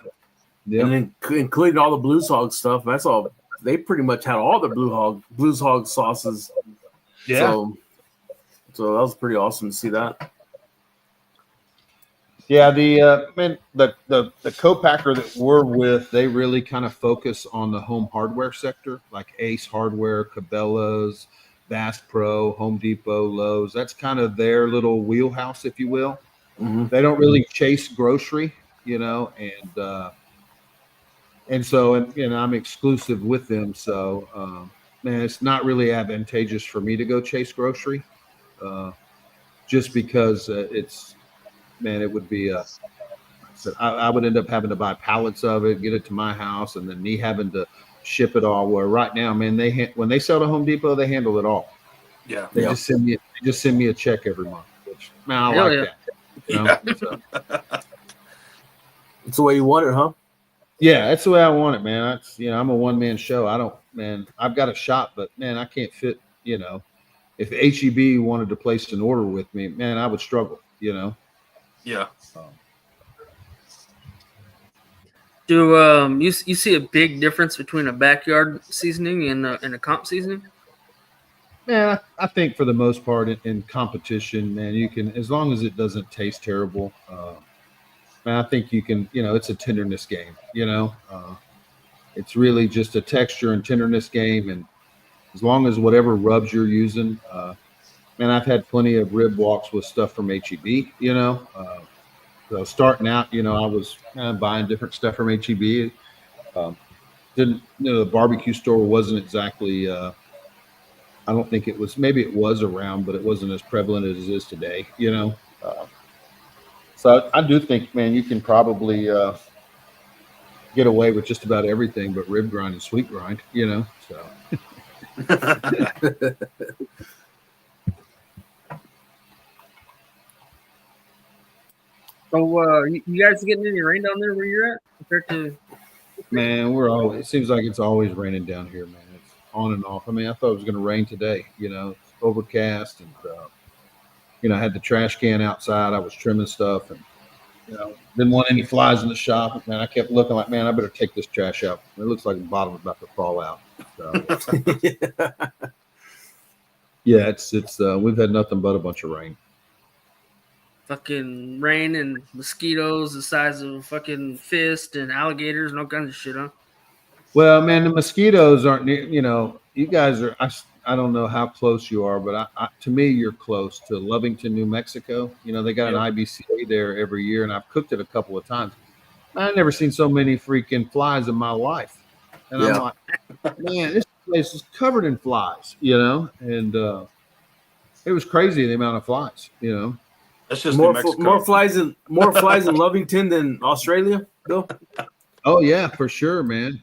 And then including all the Blues Hog stuff. That's all. They pretty much had all the Blues Hog sauces. Yeah. So that was pretty awesome to see that. Yeah, the co-packer that we're with, they really kind of focus on the home hardware sector, like Ace Hardware, Cabela's, Bass Pro, Home Depot, Lowe's. That's kind of their little wheelhouse, if you will. Mm-hmm. They don't really chase grocery, and so I'm exclusive with them. So, man, it's not really advantageous for me to go chase grocery, just because it would be I would end up having to buy pallets of it, get it to my house, and then me having to ship it all. Where right now, man, when they sell to Home Depot, they handle it all. Yeah, they just send me a check every month, which, man, I like that. So. It's the way you want it, huh? Yeah, that's the way I want it, man. I'm a one-man show. I've got a shop, but man, I can't fit. If HEB wanted to place an order with me, man, I would struggle. Yeah. Do you see a big difference between a backyard seasoning and a comp seasoning? Man, I think for the most part in competition, man, you can, as long as it doesn't taste terrible. I think you can, it's a tenderness game, it's really just a texture and tenderness game. And as long as whatever rubs you're using, I've had plenty of rib walks with stuff from HEB, so starting out, I was buying different stuff from HEB. Didn't, the barbecue store wasn't exactly, I don't think it was, maybe it was around, but it wasn't as prevalent as it is today, so I do think, man, you can probably get away with just about everything but rib grind and sweet grind, so. So, you guys getting any rain down there where you're at compared to? Man, it seems like it's always raining down here, man. It's on and off. I thought it was going to rain today, it's overcast, and, I had the trash can outside. I was trimming stuff, and, didn't want any flies in the shop. Man, I kept looking like, man, I better take this trash out. It looks like the bottom is about to fall out. So. Yeah, it's we've had nothing but a bunch of rain. Fucking rain and mosquitoes the size of a fucking fist and alligators and all kinds of shit, huh? Well, man, the mosquitoes aren't near, you guys are, I don't know how close you are, but to me, you're close to Lovington, New Mexico. They got an IBCA there every year, and I've cooked it a couple of times. I've never seen so many freaking flies in my life. And I'm like, man, this place is covered in flies, and it was crazy the amount of flies, That's just more flies in Lovington than Australia, Bill. Oh yeah, for sure, man.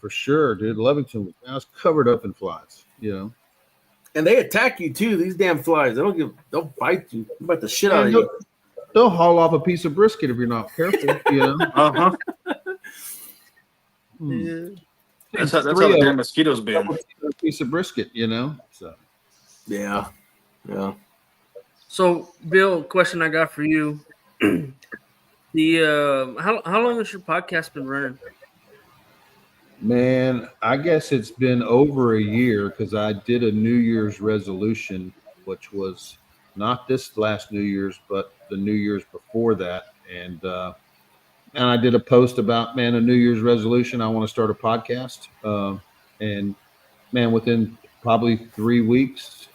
For sure, dude. Lovington was covered up in flies, And they attack you too. These damn flies. They'll bite you. They'll bite the shit out of you. They'll haul off a piece of brisket if you're not careful, Uh-huh. Yeah. That's how the damn mosquitoes been. A piece of brisket, So. Yeah. So, Bill, question I got for you: how long has your podcast been running? Man, I guess it's been over a year because I did a New Year's resolution, which was not this last New Year's, but the New Year's before that, and I did a post about, man, a New Year's resolution. I want to start a podcast, and man, within probably 3 weeks.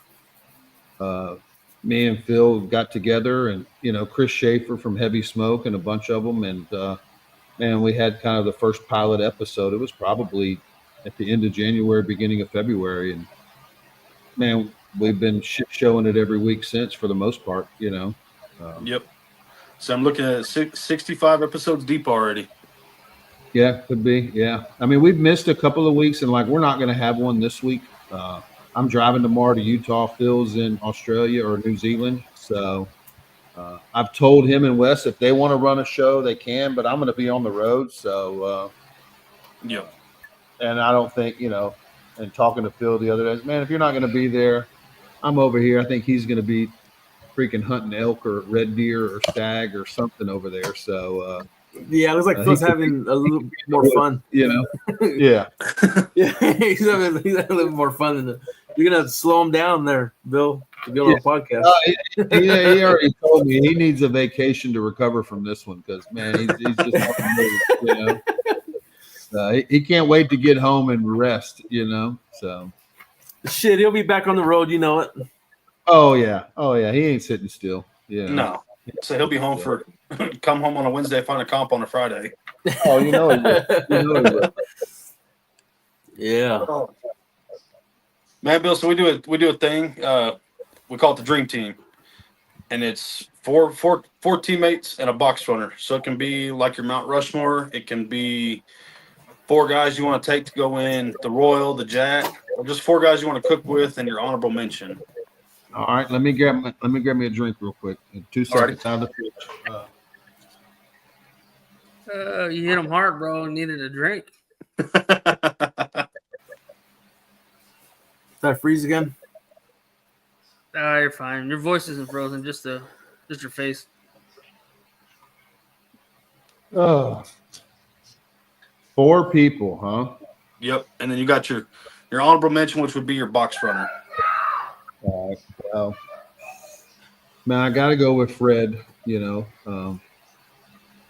Me and Phil got together, and Chris Schaefer from Heavy Smoke and a bunch of them, and man, we had kind of the first pilot episode. It was probably at the end of January, beginning of February, and man, we've been showing it every week since, for the most part. Yep. So I'm looking at 65 episodes deep already. Yeah, could be. Yeah, we've missed a couple of weeks, and we're not going to have one this week. I'm driving tomorrow to Utah. Phil's in Australia or New Zealand. So I've told him and Wes if they want to run a show, they can, but I'm going to be on the road. So, yeah. And I don't think, and talking to Phil the other day, man, if you're not going to be there, I'm over here. I think he's going to be freaking hunting elk or red deer or stag or something over there. So, yeah, it looks like Phil's having a little more fun. Yeah. Yeah, he's having a little more fun. You're going to slow him down there, Bill, to be on a podcast. He already told me he needs a vacation to recover from this one because, man, he's just he can't wait to get home and rest, so. Shit, he'll be back on the road, you know it. Oh, yeah. He ain't sitting still. Yeah. No. So he'll be home come home on a Wednesday, find a comp on a Friday. Oh, he will. Yeah. Man, Bill, so we do a thing. We call it the Dream Team, and it's four teammates and a box runner. So it can be like your Mount Rushmore. It can be 4 guys you want to take to go in the Royal, the Jack, or just 4 guys you want to cook with and your honorable mention. All right, let me grab me a drink real quick. 2 seconds out of the pitch. You hit him hard, bro. Needed a drink. Did I freeze again? You're fine. Your voice isn't frozen. Just your face. Oh. 4 people, huh? Yep. And then you got your honorable mention, which would be your box runner. All right. Well, man, I got to go with Fred.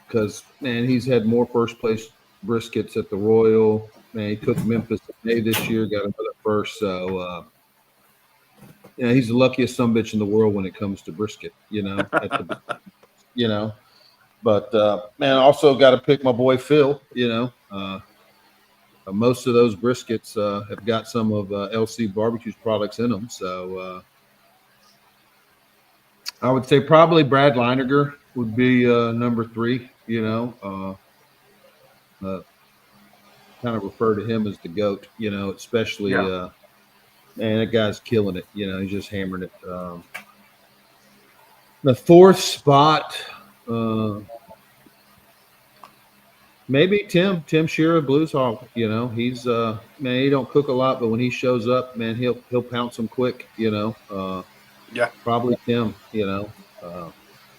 because man, he's had more first place briskets at the Royal. Man, he took Memphis in May this year, got another first. So he's the luckiest sumbitch in the world when it comes to brisket. But man, also got to pick my boy Phil. Most of those briskets have got some of LC Barbecue's products in them. So I would say probably Brad Leiniger would be number 3. Kind of refer to him as the GOAT. Especially man, that guy's killing it. He's just hammering it. The 4th spot. Maybe Tim Shearer, Blues Hog. He's man, he don't cook a lot, but when he shows up, man, he'll pounce them quick. Probably Tim.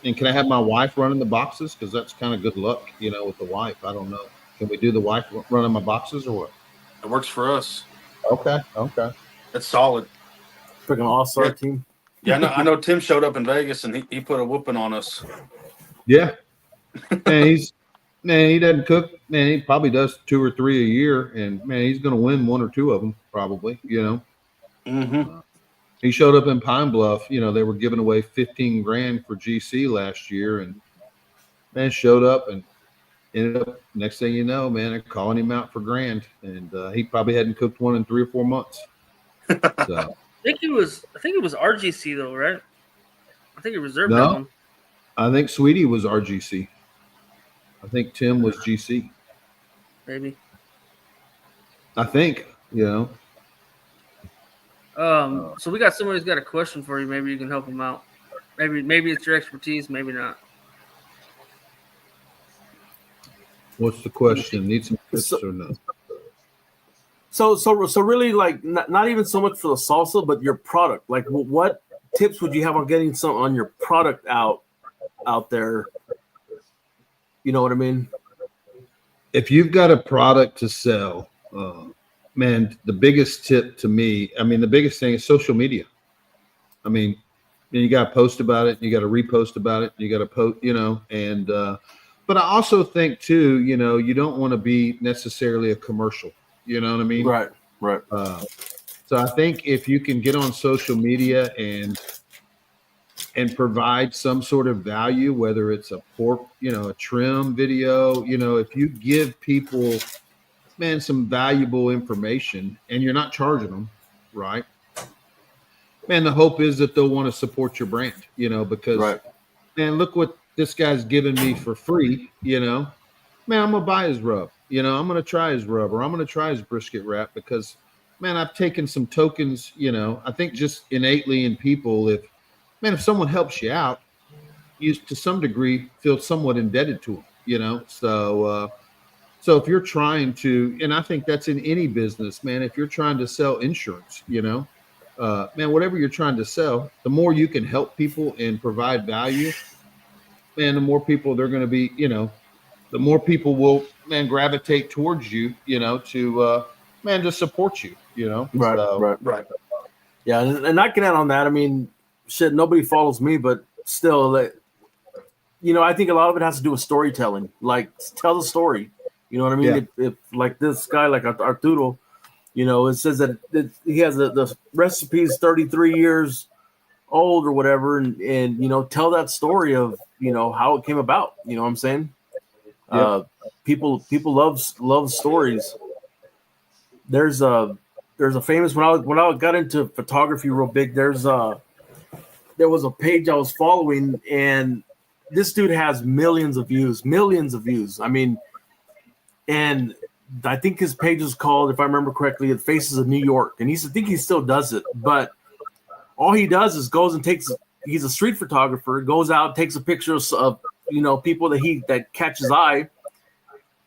And can I have my wife running the boxes? Because that's kind of good luck, with the wife. I don't know. Can we do the wife running my boxes or what? It works for us. Okay. That's solid. Freaking all-star team. Yeah, I know Tim showed up in Vegas and he put a whooping on us. Yeah. Man, he doesn't cook. Man, he probably does 2 or 3 a year, and man, he's going to win 1 or 2 of them probably. Mm-hmm. He showed up in Pine Bluff. They were giving away $15,000 for GC last year, and man showed up and ended up. Next thing you know, man, they're calling him out for grand, and he probably hadn't cooked one in 3 or 4 months. So I think it was RGC though, right? I think he reserved No. that one. I think Sweetie was RGC. I think Tim was GC. Maybe. I think, So we got somebody who's got a question for you. Maybe you can help him out. Maybe it's your expertise. Maybe not. What's the question? Need some tips or no? So really, like, not even so much for the salsa, but your product. Like, what tips would you have on getting some on your product out there? You know what I mean? If you've got a product to sell, man, the biggest tip to me, the biggest thing is social media. You got to post about it, you got to repost about it, you got to post, and but I also think too, you don't want to be necessarily a commercial. You know what I mean? Right. So I think if you can get on social media and provide some sort of value, whether it's a pork, a trim video, if you give people, man, some valuable information and you're not charging them, right? Man, the hope is that they'll want to support your brand, because man, look what this guy's giving me for free, man, I'm going to buy his rub, I'm going to try his rub, or I'm going to try his brisket wrap because, man, I've taken some tokens, I think just innately in people, if someone helps you out, you to some degree feel somewhat indebted to them, so if you're trying to, and I think that's in any business, man, if you're trying to sell insurance, man, whatever you're trying to sell, the more you can help people and provide value, man, the more people they're going to be, the more people will, man, gravitate towards you, to, man, to support you, Right. Yeah. And I can add on that. Shit, nobody follows me, but still, I think a lot of it has to do with storytelling. Like, tell the story. You know what I mean? Yeah. If like this guy, like Arturo, it says that he has the recipe's 33 years old or whatever, and tell that story of how it came about. You know what I'm saying? Yeah. People love stories. There's a famous when I got into photography real big. There was a page I was following, and this dude has millions of views. And I think his page is called, if I remember correctly, The Faces of New York. And I think he still does it, but all he does is goes and he's a street photographer, goes out, takes a picture of people that catch his eye,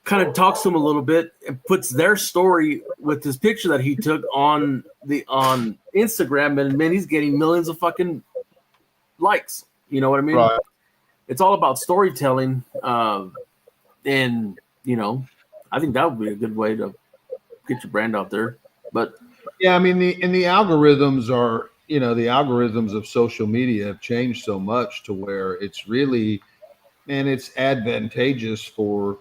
kind of talks to him a little bit and puts their story with his picture that he took on Instagram. And man, he's getting millions of fucking likes. You know what I mean? Right. It's all about storytelling. And I think that would be a good way to get your brand out there. But yeah, the algorithms are, the algorithms of social media have changed so much to where it's really, man, it's advantageous for,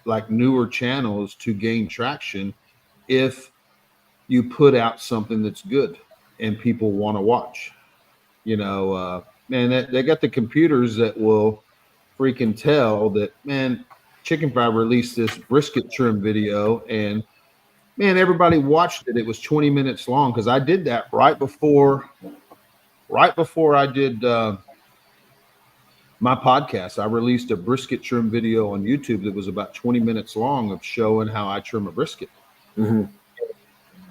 like newer channels to gain traction if you put out something that's good and people want to watch. Man, they got the computers that will freaking tell that, man, Chicken Fry released this brisket trim video, and man, everybody watched it. It was 20 minutes long because I did that right before I did my podcast. I released a brisket trim video on YouTube that was about 20 minutes long of showing how I trim a brisket. Mm-hmm.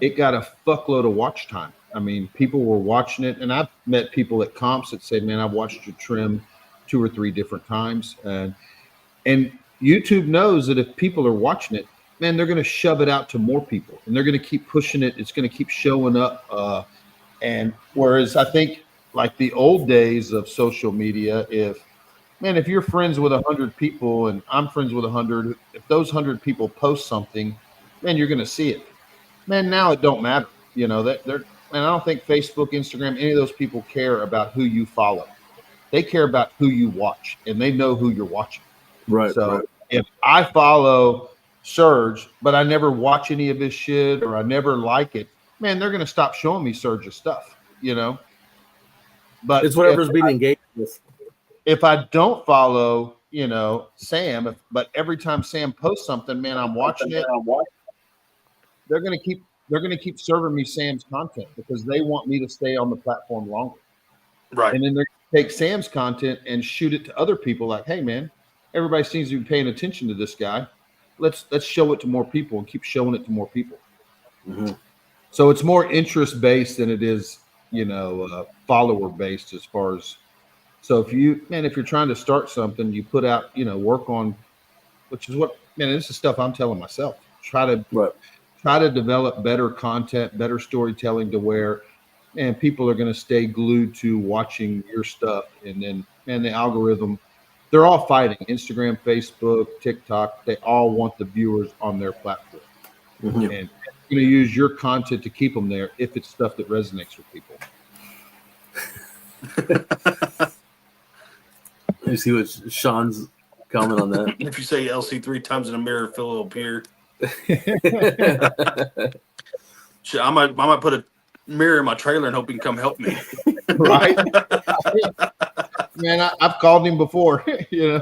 It got a fuckload of watch time. I mean, people were watching it, and I've met people at comps that say, man, I've watched you trim 2 or 3 different times. And YouTube knows that if people are watching it, man, they're going to shove it out to more people, and they're going to keep pushing it. It's going to keep showing up. And whereas I think like the old days of social media, if you're friends with 100 people and I'm friends with 100, if those 100 people post something, man, you're going to see it. Man, now it don't matter. And I don't think Facebook, Instagram, any of those people care about who you follow. They care about who you watch, and they know who you're watching. Right. So right. if I follow Surge, but I never watch any of his shit or I never like it, man, they're going to stop showing me Surge's stuff, But it's whatever's being engaged with. If I don't follow, Sam, but every time Sam posts something, man, I'm watching it. They're going to keep serving me Sam's content because they want me to stay on the platform longer. Right. And then they're going to take Sam's content and shoot it to other people like, hey, man, everybody seems to be paying attention to this guy. Let's show it to more people and keep showing it to more people. Mm-hmm. So it's more interest based than it is, follower based as far as. So if you're trying to start something, you put out, work on, which is what, man, this is stuff I'm telling myself. Try to develop better content, better storytelling to where, man, people are going to stay glued to watching your stuff. And then, man, the algorithm, they're all fighting. Instagram, Facebook, TikTok, they all want the viewers on their platform. Mm-hmm. And you're going to use your content to keep them there if it's stuff that resonates with people. You see what Sean's comment on that? If you say LC 3 times in a mirror, Phil will appear. Shit, I might put a mirror in my trailer and hope he can come help me. Right? Man, I've called him before. Yeah,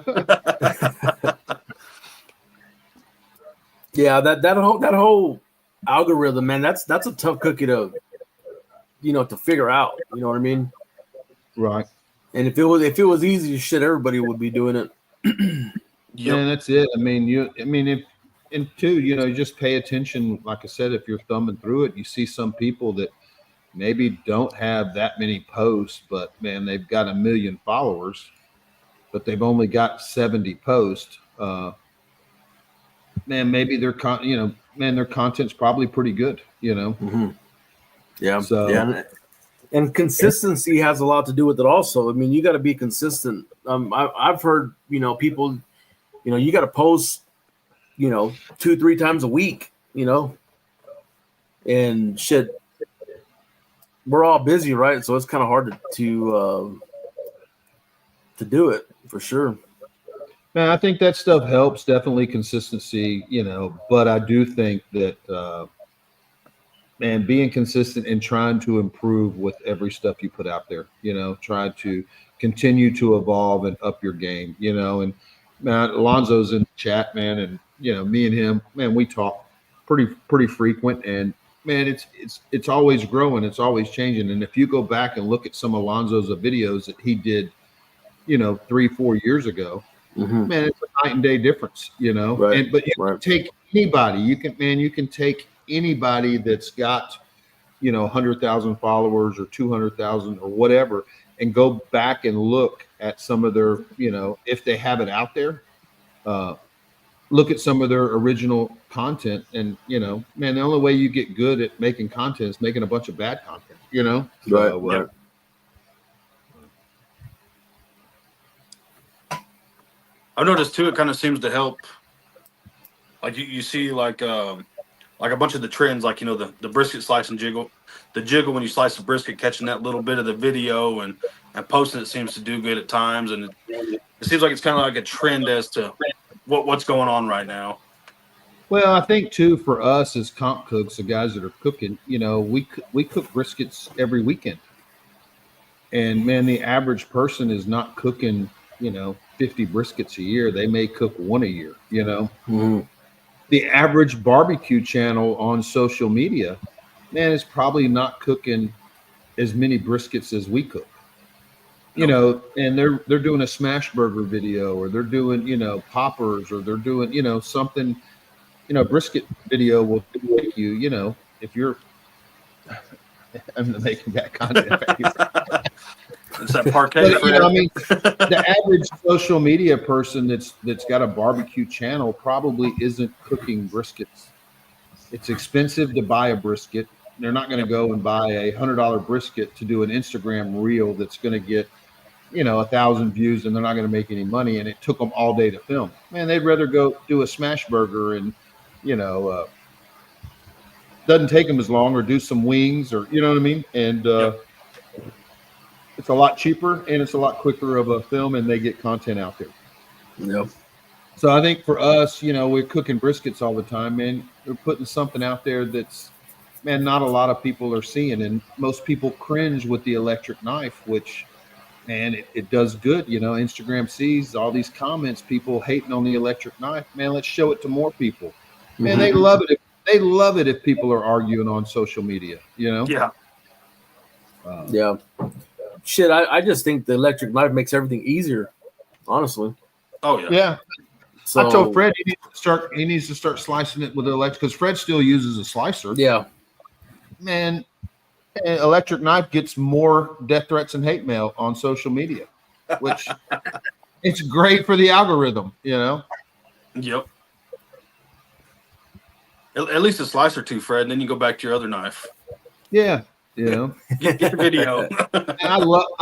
that whole algorithm, man. That's a tough cookie to figure out. You know what I mean? Right. And if it was easy, shit, everybody would be doing it. Yeah, that's it. I mean, you just pay attention. Like I said, if you're thumbing through it, you see some people that maybe don't have that many posts, but man, they've got 1 million followers, but they've only got 70 posts. Man, maybe their content's probably pretty good. Mm-hmm. Yeah. So. Yeah. And consistency has a lot to do with it also. I mean, you got to be consistent. I've heard, people, you got to post, 2-3 times a week, and shit. We're all busy, right? So it's kind of hard to do it for sure. Man, I think that stuff helps. Definitely consistency, but I do think that, man, being consistent and trying to improve with every stuff you put out there, try to continue to evolve and up your game, and man, Alonzo's in the chat, man. And, me and him, man, we talk pretty frequent, and man, it's always growing. It's always changing. And if you go back and look at some Alonzo's videos that he did, 3-4 years ago, mm-hmm. man, it's a night and day difference, Right. But you can take anybody, you can take anybody that's got 100,000 followers or 200,000 or whatever, and go back and look at some of their, if they have it out there, look at some of their original content. And man, the only way you get good at making content is making a bunch of bad content, Right. So, right. I've noticed too, it kind of seems to help. Like you see, like like a bunch of the trends, like, the brisket slice and jiggle, the jiggle when you slice the brisket, catching that little bit of the video and posting it seems to do good at times. And it seems like it's kind of like a trend as to what's going on right now. Well, I think too, for us as comp cooks, the guys that are cooking, we cook briskets every weekend. And man, the average person is not cooking, 50 briskets a year. They may cook one a year, Mm-hmm. The average barbecue channel on social media, man, is probably not cooking as many briskets as we cook. And they're doing a smash burger video, or they're doing, poppers, or they're doing, something, brisket video will take you, if you're I'm making that content. It's that parquet. But, the average social media person that's got a barbecue channel probably isn't cooking briskets. It's expensive to buy a brisket. They're not going to go and buy a $100 brisket to do an Instagram reel that's going to get, 1,000 views, and they're not going to make any money. And it took them all day to film. Man, they'd rather go do a smash burger and, doesn't take them as long, or do some wings, or you know what I mean. And it's a lot cheaper and it's a lot quicker of a film, and they get content out there. Yep. So I think for us, we're cooking briskets all the time, man. We're putting something out there that's, man, not a lot of people are seeing. And most people cringe with the electric knife, which, man, it does good. Instagram sees all these comments, people hating on the electric knife. Man, let's show it to more people. Man, They love it. They love it if people are arguing on social media, Yeah. Yeah. Shit, I just think the electric knife makes everything easier, honestly. Oh, yeah. Yeah. So, I told Fred he needs to start slicing it with the electric, because Fred still uses a slicer. Yeah. Man, electric knife gets more death threats and hate mail on social media, which it's great for the algorithm, Yep. At least a slice or two, Fred, and then you go back to your other knife. Yeah. Get the video. And I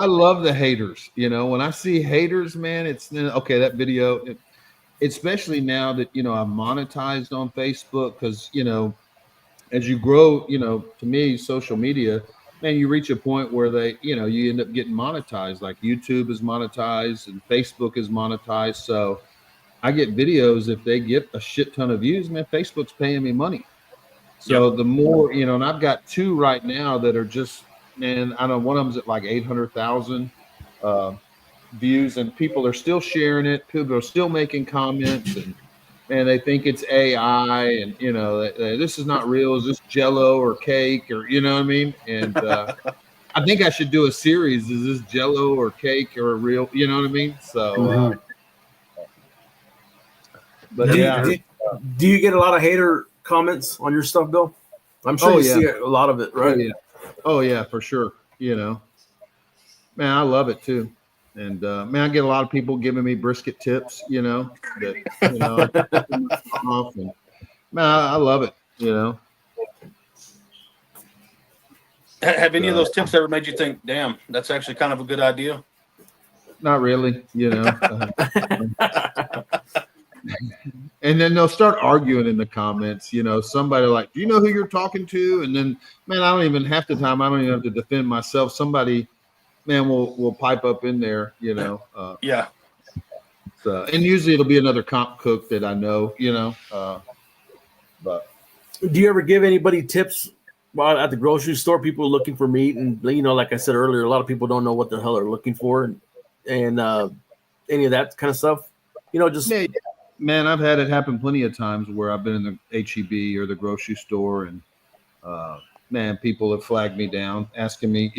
love the haters. When I see haters, man, it's okay. That video, especially now that I'm monetized on Facebook, because as you grow, to me, social media, man, you reach a point where they, you end up getting monetized. Like YouTube is monetized and Facebook is monetized. So I get videos, if they get a shit ton of views, man, Facebook's paying me money. So the more, and I've got two right now that are just, man, I don't know, one of them's at like 800,000 views, and people are still sharing it. People are still making comments, and man, they think it's AI, and this is not real. Is this Jello or cake, or you know what I mean? And I think I should do a series. Is this Jello or cake or real? You know what I mean? So, but do you get a lot of hater comments on your stuff, Bill? I'm sure you see a lot of it, right? Oh yeah, for sure. Man, I love it too. And man, I get a lot of people giving me brisket tips, that off, and man, I love it, Have any of those tips ever made you think, damn, that's actually kind of a good idea? Not really, And then they'll start arguing in the comments, somebody like, do you know who you're talking to? And then, man, I don't even, half the time, I don't even have to defend myself. Somebody, man, will pipe up in there, Yeah. So, and usually it'll be another comp cook that I know, but. Do you ever give anybody tips while at the grocery store? People are looking for meat, and like I said earlier, a lot of people don't know what the hell they're looking for, and any of that kind of stuff. Just yeah. Man, I've had it happen plenty of times where I've been in the HEB or the grocery store, and man, people have flagged me down, asking me,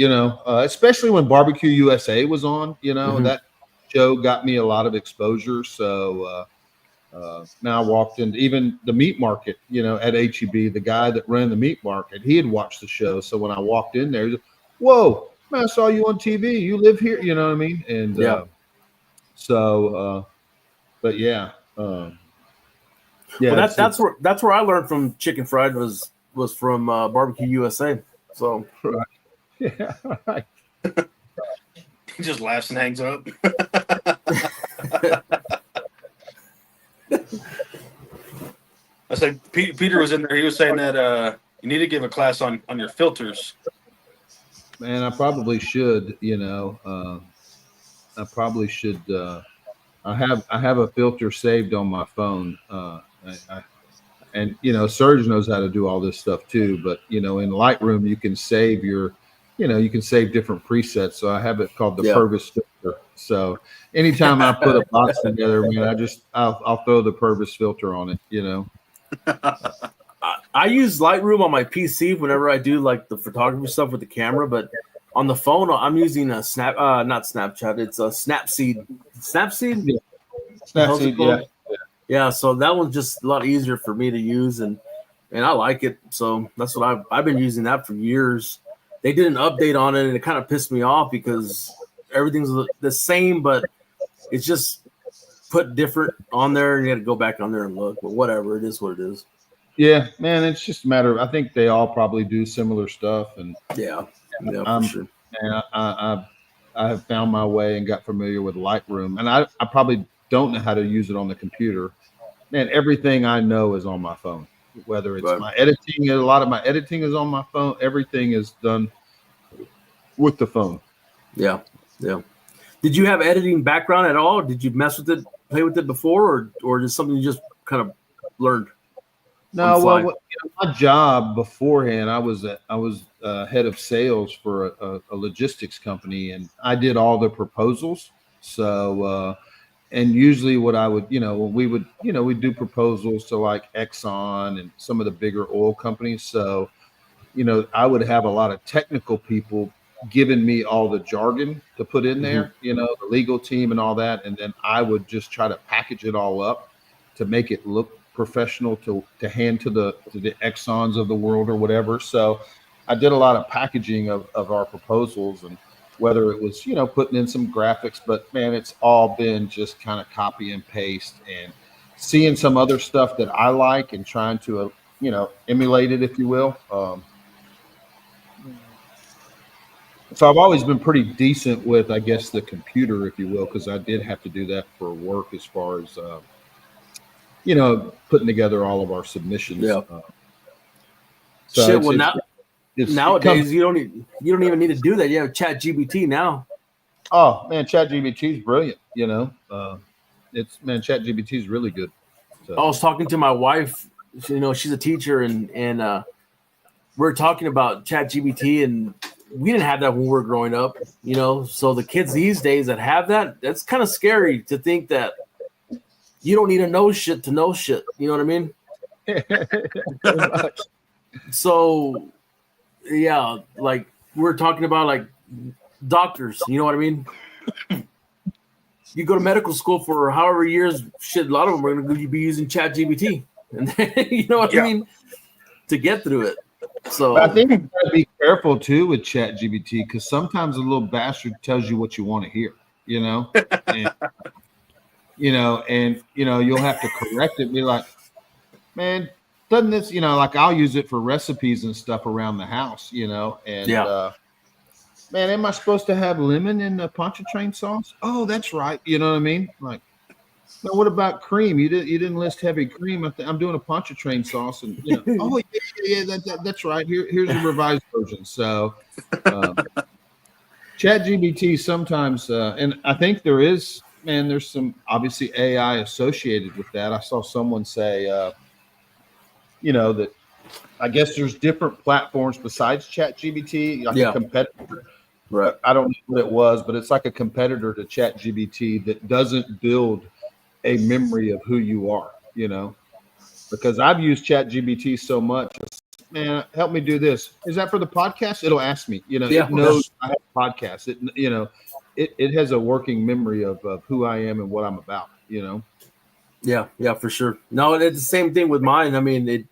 especially when Barbecue USA was on, that show got me a lot of exposure. So now I walked into even the meat market, at HEB, the guy that ran the meat market, he had watched the show. So when I walked in there, he was, whoa, man, I saw you on TV. You live here, you know what I mean? And but yeah. Well, that's where I learned from chicken fried was from Barbecue USA. So right. Yeah, right. He just laughs and hangs up. I say Peter was in there. He was saying that you need to give a class on your filters. Man, I probably should. I probably should. I have a filter saved on my phone. And Serge knows how to do all this stuff too. But in Lightroom, you can save you can save different presets. So I have it called the Purvis filter. So anytime I put a box together, man, I'll throw the Purvis filter on it. I use Lightroom on my PC whenever I do like the photography stuff with the camera, but on the phone I'm using a not Snapchat. It's a Snapseed. Snapseed. Yeah. Snapseed. Yeah, so that one's just a lot easier for me to use, and I like it. So that's what I've been using that for years. They did an update on it, and it kind of pissed me off because everything's the same, but it's just put different on there, and you got to go back on there and look. But whatever, it is what it is. Yeah, man, it's just a matter of, I think they all probably do similar stuff, and for sure. And I have found my way and got familiar with Lightroom, and I probably don't know how to use it on the computer. Man, everything I know is on my phone. Whether it's my editing, a lot of my editing is on my phone. Everything is done with the phone. Yeah. Did you have editing background at all? Did you mess with it, play with it before, or is something you just kind of learned? No, well, my job beforehand, I was head of sales for a logistics company, and I did all the proposals. So, and usually what I would, we'd do proposals to like Exxon and some of the bigger oil companies. So, I would have a lot of technical people giving me all the jargon to put in there, the legal team and all that. And then I would just try to package it all up to make it look professional to hand to the Exxons of the world or whatever. So I did a lot of packaging of our proposals, and whether it was, putting in some graphics, but man, it's all been just kind of copy and paste and seeing some other stuff that I like and trying to, emulate it, if you will. So I've always been pretty decent with, I guess, the computer, if you will, because I did have to do that for work as far as, putting together all of our submissions. Yeah. Nowadays you don't even need to do that. You have ChatGPT now. Oh man, ChatGPT is brilliant. ChatGPT is really good. So. I was talking to my wife. She's a teacher, and we're talking about ChatGPT, and we didn't have that when we were growing up. So the kids these days that have that, that's kind of scary to think that you don't need to know shit to know shit. You know what I mean? So, yeah, like we're talking about like doctors. You know what I mean? You go to medical school for however years. Shit, a lot of them are going to be using ChatGPT, and you know what I mean, to get through it. So but I think you got to be careful too with ChatGPT, because sometimes a little bastard tells you what you want to hear. And you'll have to correct it. Be like, man, doesn't this, like I'll use it for recipes and stuff around the house, man, am I supposed to have lemon in the pontchartrain sauce? Oh, that's right. You know what I mean? Like, no, what about cream? You didn't list heavy cream. I'm doing a pontchartrain sauce, and oh yeah, that's right. Here's a revised version. So, ChatGPT sometimes, and I think there's some obviously AI associated with that. I saw someone say, that I guess there's different platforms besides ChatGPT, like a competitor. Right. I don't know what it was, but it's like a competitor to ChatGPT that doesn't build a memory of who you are, because I've used ChatGPT so much. Man, help me do this. Is that for the podcast? It'll ask me, it knows I have a podcast. It has a working memory of who I am and what I'm about, Yeah, for sure. No, it's the same thing with mine. I mean,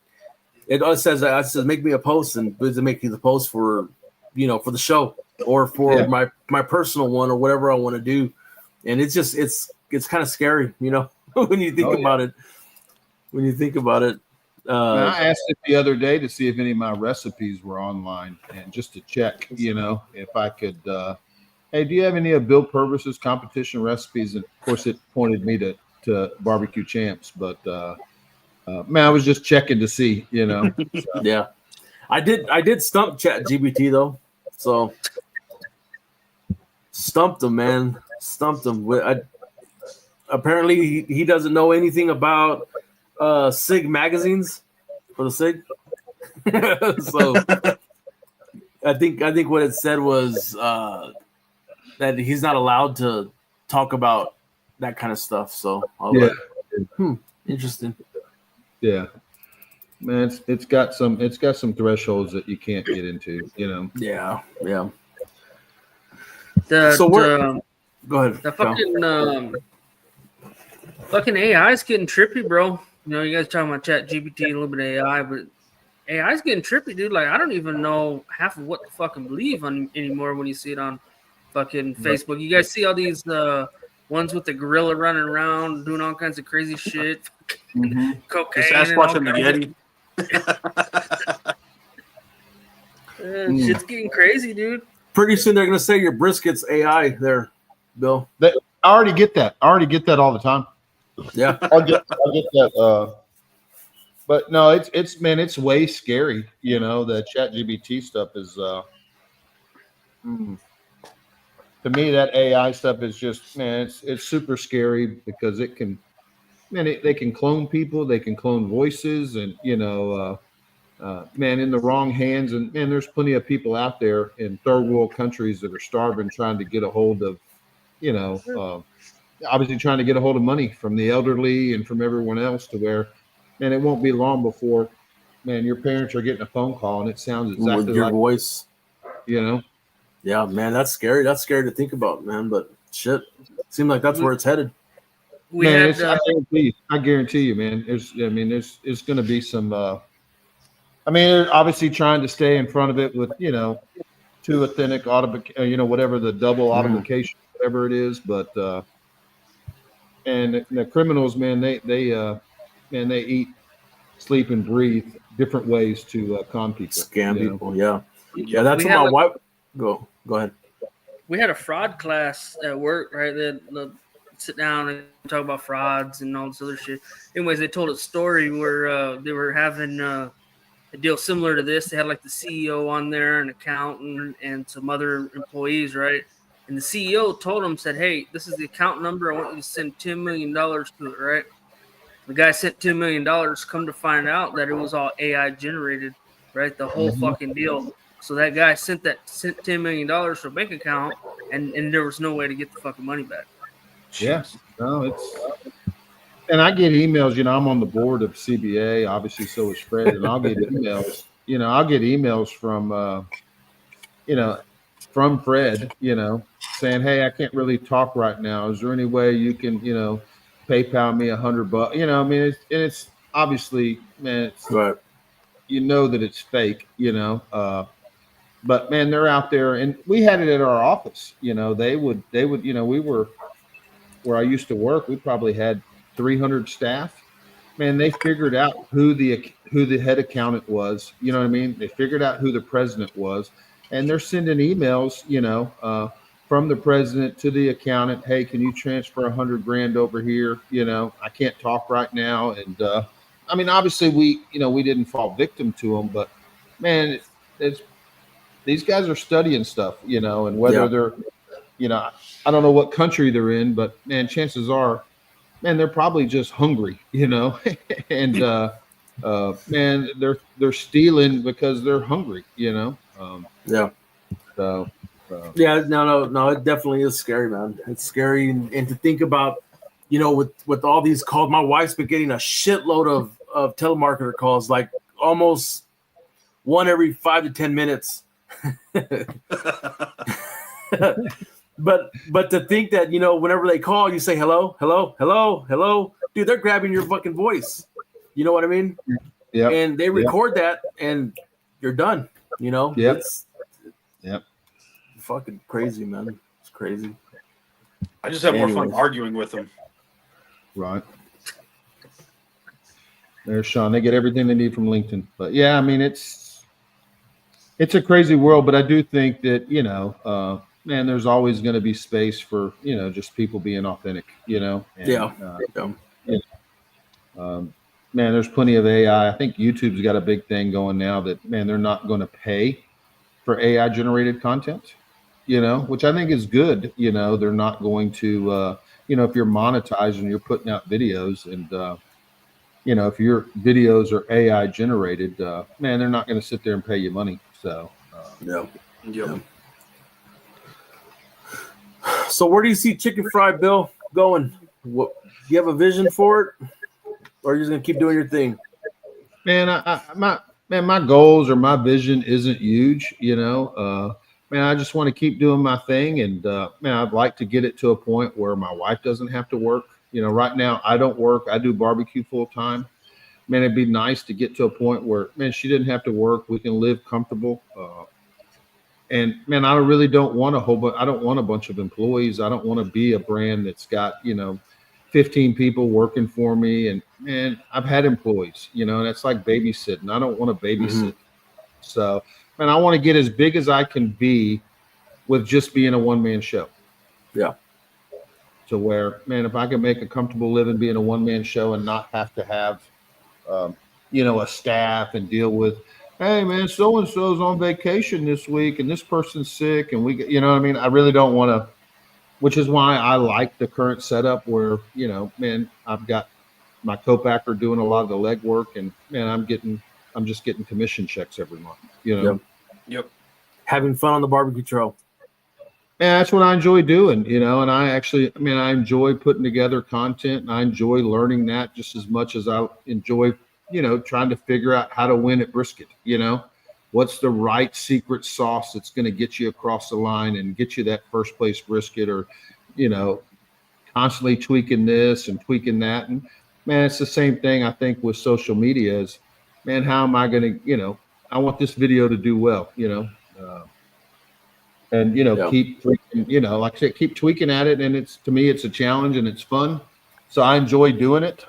it says make me a post, and does it make you the post for, for the show or for my personal one or whatever I want to do. And it's just, it's kind of scary, when you think about it. When you think about it. I asked it the other day to see if any of my recipes were online, and just to check, if I could, hey, do you have any of Bill Purvis's competition recipes? And of course it pointed me to barbecue champs, but Man, I was just checking to see, you know. So. Yeah, I did stump ChatGPT though, so stumped him, man, stumped him. Apparently, he doesn't know anything about SIG magazines for the SIG. So I think what it said was that he's not allowed to talk about that kind of stuff. So yeah, interesting. Yeah, man, it's got some thresholds that you can't get into, you know. Yeah. So go ahead. The fucking AI is getting trippy, bro. You know, you guys talking about ChatGPT, a little bit of AI, but AI is getting trippy, dude. Like, I don't even know half of what to fucking believe on anymore when you see it on fucking Facebook. You guys see all these ones with the gorilla running around doing all kinds of crazy shit, cocaine, the Sasquatch and the Yeti. Shit's getting crazy, dude. Pretty soon they're gonna say your brisket's AI there, Bill. I already get that. I already get that all the time. Yeah, I'll get that. But no, it's way scary. You know, the ChatGPT stuff is. To me, that AI stuff is just, man, it's super scary because it can, man, they can clone people, they can clone voices, and you know, man, in the wrong hands, and man, there's plenty of people out there in third world countries that are starving, trying to get a hold of, you know. Obviously trying to get a hold of money from the elderly and from everyone else, to where, man, it won't be long before, man, your parents are getting a phone call and it sounds exactly with your like voice. You know? Yeah, man, that's scary. That's scary to think about, man. But shit, seems like that's where it's headed. I guarantee you, man. There's going to be some. I mean, they're obviously trying to stay in front of it with, you know, too authentic, you know, whatever the double authentication, whatever it is, but. And the criminals, man, they eat, sleep, and breathe different ways to con people, scam people. Yeah. That's what my wife. Go ahead. We had a fraud class at work, right? They sit down and talk about frauds and all this other shit. Anyways, they told a story where they were having a deal similar to this. They had like the CEO on there, an accountant, and some other employees, right? And the CEO told him, said, "Hey, this is the account number. I want you to send $10 million to it," right? The guy sent $10 million. Come to find out that it was all AI generated, right? The whole fucking deal. So that guy sent $10 million to a bank account, and there was no way to get the fucking money back. Yes. No, and I get emails, you know, I'm on the board of CBA, obviously, so is Fred, and I'll get emails, you know, from, you know, from Fred, you know, saying, "Hey, I can't really talk right now. Is there any way you can, you know, PayPal me $100?" You know, I mean, it's obviously, man, right. You know that it's fake, you know, but man, they're out there, and we had it at our office. You know, they would, you know, we were where I used to work. We probably had 300 staff. Man, they figured out who the head accountant was. You know what I mean? They figured out who the president was. And they're sending emails, you know, from the president to the accountant. "Hey, can you transfer $100,000 over here? You know, I can't talk right now." And I mean, obviously, we didn't fall victim to them, but man, these guys are studying stuff, you know, and whether they're, you know, I don't know what country they're in, but man, chances are, man, they're probably just hungry, you know, and man, they're stealing because they're hungry, you know. So no, it definitely is scary, man. It's scary, and to think about, you know, with all these calls, my wife's been getting a shitload of telemarketer calls, like almost one every 5 to 10 minutes. But to think that, you know, whenever they call, you say hello, hello, hello, hello, dude, they're grabbing your fucking voice. You know what I mean? Yeah. And they record that, and you're done. You know? Yep. It's fucking crazy, man. It's crazy. I just have more fun arguing with them. Right. There's Sean. They get everything they need from LinkedIn. But yeah, I mean, it's a crazy world, but I do think that, you know, man, there's always going to be space for, you know, just people being authentic, you know. And, man, there's plenty of AI. I think YouTube's got a big thing going now that, man, they're not going to pay for AI generated content, which I think is good. They're not going to, if you're monetized and you're putting out videos and, if your videos are AI generated, man, they're not going to sit there and pay you money. So, yeah. Yep. So where do you see Chicken Fry Bill going? What do you have a vision for it, or are you just gonna keep doing your thing? Man, my goals or my vision isn't huge. Man, I just want to keep doing my thing, and man, I'd like to get it to a point where my wife doesn't have to work. Right now I don't work. I do barbecue full time. Man, it'd be nice to get to a point where, man, she didn't have to work. We can live comfortable. And man, I really don't want I don't want a bunch of employees. I don't want to be a brand that's got, 15 people working for me. And man, I've had employees, and that's like babysitting. I don't want to babysit. So, man, I want to get as big as I can be with just being a one-man show. Yeah. To where, man, if I can make a comfortable living being a one-man show and not have to have, a staff and deal with, hey, man, so-and-so's on vacation this week and this person's sick and we, what I mean? I really don't want to, which is why I like the current setup where, man, I've got my co-packer doing a lot of the legwork and, man, I'm just getting commission checks every month, Yep. Having fun on the barbecue trail. Yeah, that's what I enjoy doing, and I enjoy putting together content and I enjoy learning that just as much as I enjoy, trying to figure out how to win at brisket, what's the right secret sauce that's going to get you across the line and get you that first place brisket or, constantly tweaking this and tweaking that. And man, it's the same thing I think with social media is, man, how am I going to, I want this video to do well, and keep tweaking, like I said, keep tweaking at it. And to me, it's a challenge and it's fun. So I enjoy doing it.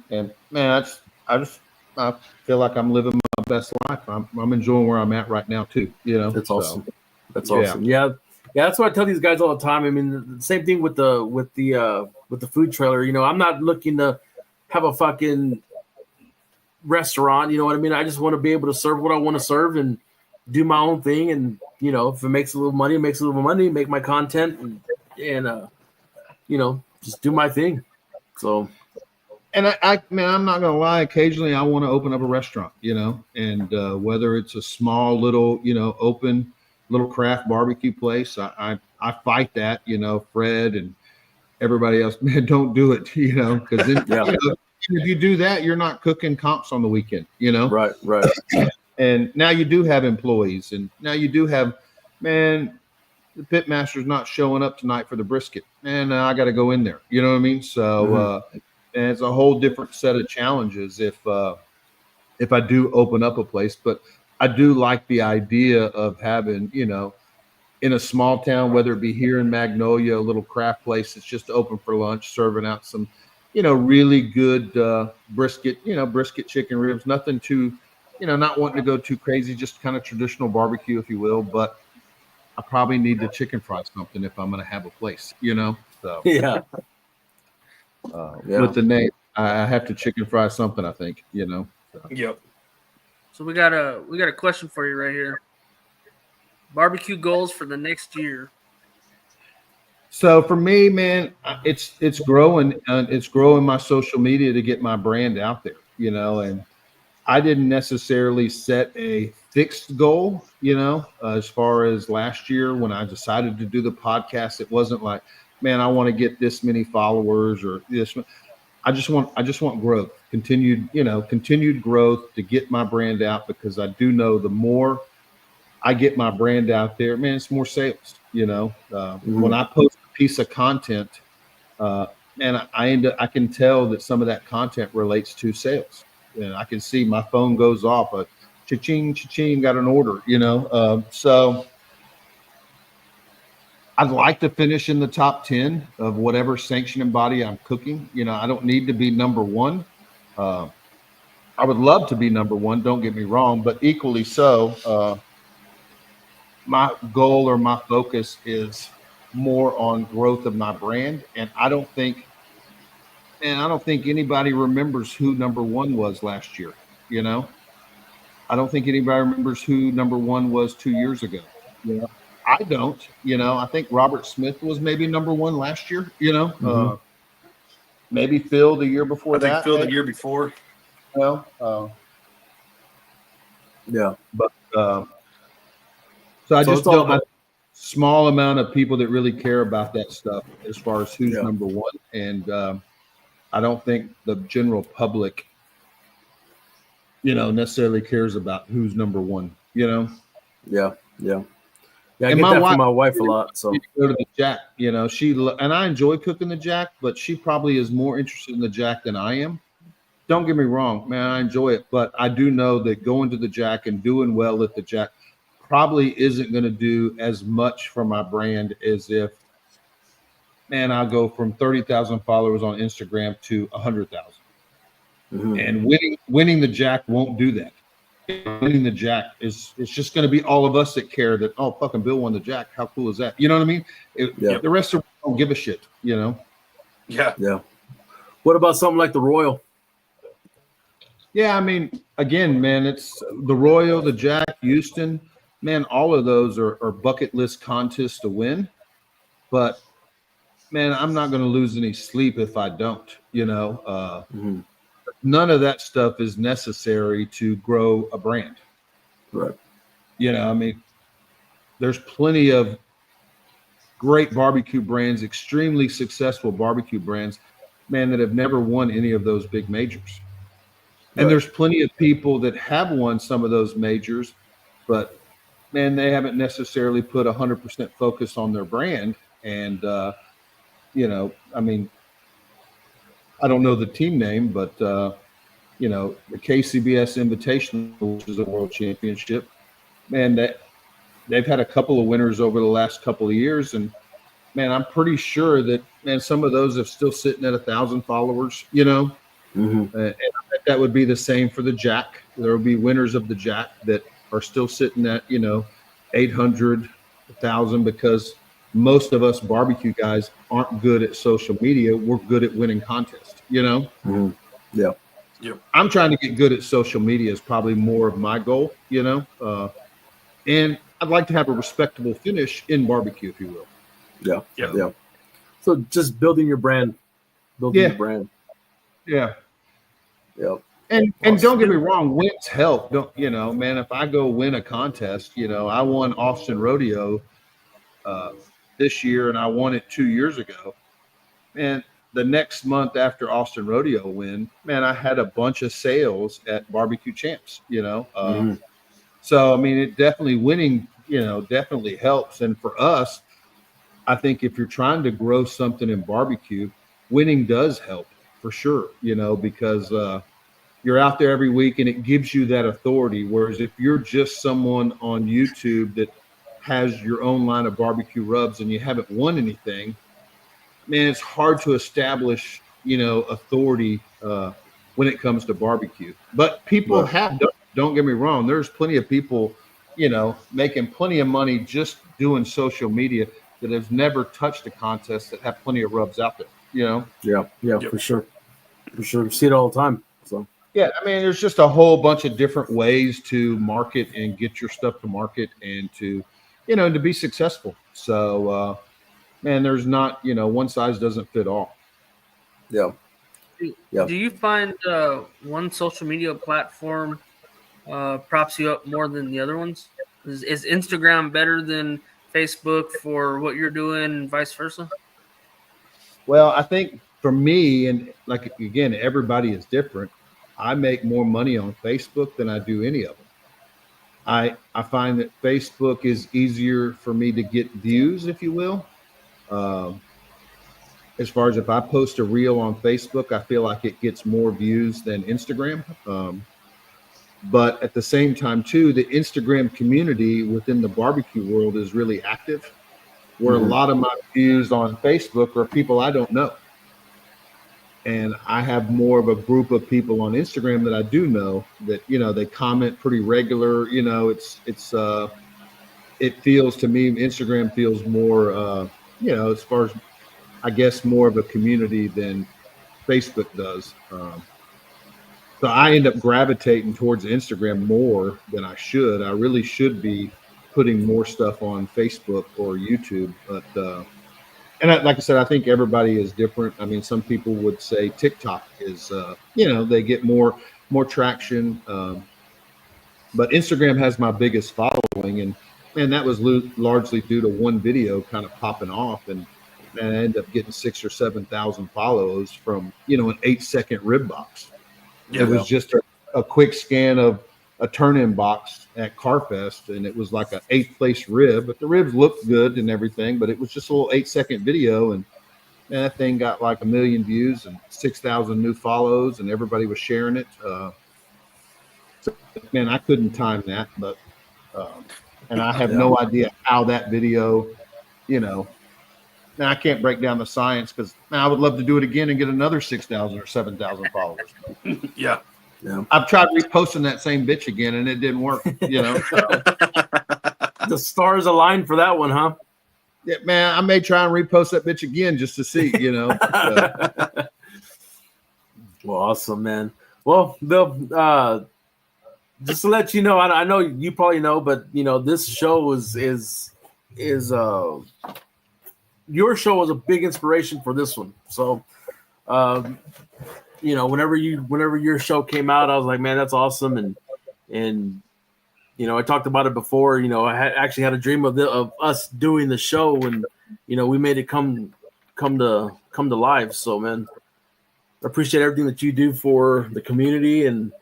And man, I feel like I'm living my best life. I'm enjoying where I'm at right now too. That's awesome. That's awesome. Yeah. That's what I tell these guys all the time. I mean, the same thing with the food trailer. I'm not looking to have a fucking restaurant. You know what I mean? I just want to be able to serve what I want to serve and do my own thing. And if it makes a little money, it makes a little money. Make my content and just do my thing. So. And I'm not gonna lie. Occasionally, I want to open up a restaurant, and whether it's a small little, open little craft barbecue place, I fight that, Fred and everybody else, man, don't do it, because if you do that, you're not cooking comps on the weekend, Right. And now you do have employees, and now you do have, man, the pitmaster's not showing up tonight for the brisket, and I got to go in there, you know what I mean? So. And it's a whole different set of challenges if I do open up a place. But I do like the idea of having, in a small town, whether it be here in Magnolia, a little craft place that's just open for lunch, serving out some, really good brisket, brisket chicken ribs, nothing too, not wanting to go too crazy, just kind of traditional barbecue, if you will. But I probably need to chicken fry something if I'm going to have a place, So yeah. With the name, I have to chicken fry something, I think, So. Yep. So we got a question for you right here. Barbecue goals for the next year. So for me, man, it's growing. It's growing my social media to get my brand out there, and I didn't necessarily set a fixed goal, as far as last year when I decided to do the podcast. It wasn't like, man, I want to get this many followers or this. I just want growth, continued growth to get my brand out, because I do know the more I get my brand out there, man, it's more sales. When I post a piece of content, and I can tell that some of that content relates to sales. And I can see my phone goes off, cha-ching, cha-ching, got an order, so. I'd like to finish in the top 10 of whatever sanctioning body I'm cooking. I don't need to be number one. I would love to be number one, don't get me wrong, but equally so, my goal or my focus is more on growth of my brand. And I don't think and I don't think anybody remembers who number one was last year. You know, I don't think anybody remembers who number one was 2 years ago. You know, I don't. You know, I think Robert Smith was maybe number one last year. You know, maybe Phil the year before I think that. Phil the year before. Well, yeah, but so I just don't. A small amount of people that really care about that stuff as far as who's number one, and I don't think the general public, you know, necessarily cares about who's number one. You know. Yeah. I get that from my wife a lot. So go to the jack. You know, and I enjoy cooking the jack, but she probably is more interested in the jack than I am. Don't get me wrong, man. I enjoy it, but I do know that going to the jack and doing well at the jack probably isn't going to do as much for my brand as if, man, I'll go from 30,000 followers on Instagram to 100,000. And winning the jack won't do that. Winning the jack it's just going to be all of us that care that, oh, fucking Bill won the jack. How cool is that? You know what I mean? The rest of them don't give a shit, you know? Yeah. What about something like the Royal? Yeah, I mean, again, man, it's the Royal, the Jack, Houston, man, all of those are bucket list contests to win. But, man, I'm not going to lose any sleep if I don't, you know. None of that stuff is necessary to grow a brand. Right. You know, I mean, there's plenty of great barbecue brands, extremely successful barbecue brands, man, that have never won any of those big majors. And there's plenty of people that have won some of those majors, but, man, they haven't necessarily put 100% focus on their brand. And, you know, I mean, I don't know the team name, but, you know, the KCBS Invitational, which is a world championship, man, they've had a couple of winners over the last couple of years. And, man, I'm pretty sure that, man, some of those are still sitting at 1,000 followers, you know. And I think that would be the same for the Jack. There will be winners of the Jack that are still sitting at, you know, 800, 1,000, because most of us barbecue guys aren't good at social media. We're good at winning contests, you know? Yeah. I'm trying to get good at social media is probably more of my goal, you know? And I'd like to have a respectable finish in barbecue, if you will. Yeah. So just building your brand. Your brand. Yeah. Yep. And don't get me wrong, wins help. Don't, you know, man, if I go win a contest, you know, I won Austin Rodeo this year and I won it 2 years ago. And the next month after Austin Rodeo win, man, I had a bunch of sales at Barbecue Champs, you know. So, I mean, it definitely winning, you know, definitely helps. And for us, I think if you're trying to grow something in barbecue, winning does help for sure, you know, because you're out there every week and it gives you that authority. Whereas if you're just someone on YouTube that has your own line of barbecue rubs and you haven't won anything, man, it's hard to establish, you know, authority when it comes to barbecue. But people don't get me wrong, there's plenty of people, you know, making plenty of money just doing social media that have never touched a contest that have plenty of rubs out there, you know? Yeah, for sure. We see it all the time. So yeah, I mean, there's just a whole bunch of different ways to market and get your stuff to market and to, you know, to be successful. So, man, there's not, you know, one size doesn't fit all. Yeah. Do you find one social media platform props you up more than the other ones? Is Instagram better than Facebook for what you're doing and vice versa? Well, I think for me, and like, again, everybody is different. I make more money on Facebook than I do any of them. I find that Facebook is easier for me to get views, if you will. As far as if I post a reel on Facebook, I feel like it gets more views than Instagram. But at the same time, too, the Instagram community within the barbecue world is really active, where a lot of my views on Facebook are people I don't know. And I have more of a group of people on Instagram that I do know that, you know, they comment pretty regular. You know, it feels to me, Instagram feels more, you know, as far as, I guess, more of a community than Facebook does. So I end up gravitating towards Instagram more than I should. I really should be putting more stuff on Facebook or YouTube, but like I said, I think everybody is different. I mean, some people would say TikTok is, they get more traction, but Instagram has my biggest following, and that was largely due to one video kind of popping off, and I ended up getting 6,000 or 7,000 follows from an 8-second rib box. Yeah, it was just a quick scan of a turn-in box at Carfest, and it was like an 8th place rib, but the ribs looked good and everything, but it was just a little 8-second video, and that thing got like 1 million views and 6,000 new follows, and everybody was sharing it. Man, I couldn't time that, but and I have no idea how that video, now I can't break down the science, because I would love to do it again and get another 6,000 or 7,000 followers. Yeah. I've tried reposting that same bitch again, and it didn't work. The stars aligned for that one, huh? Yeah, man. I may try and repost that bitch again just to see. Well, awesome, man. Well, Bill, just to let you know, I know you probably know, but this show is your show was a big inspiration for this one. So, whenever your show came out, I was like, man, that's awesome. And I talked about it before. I actually had a dream of us doing the show, and we made it come to life. So, man, I appreciate everything that you do for the community, and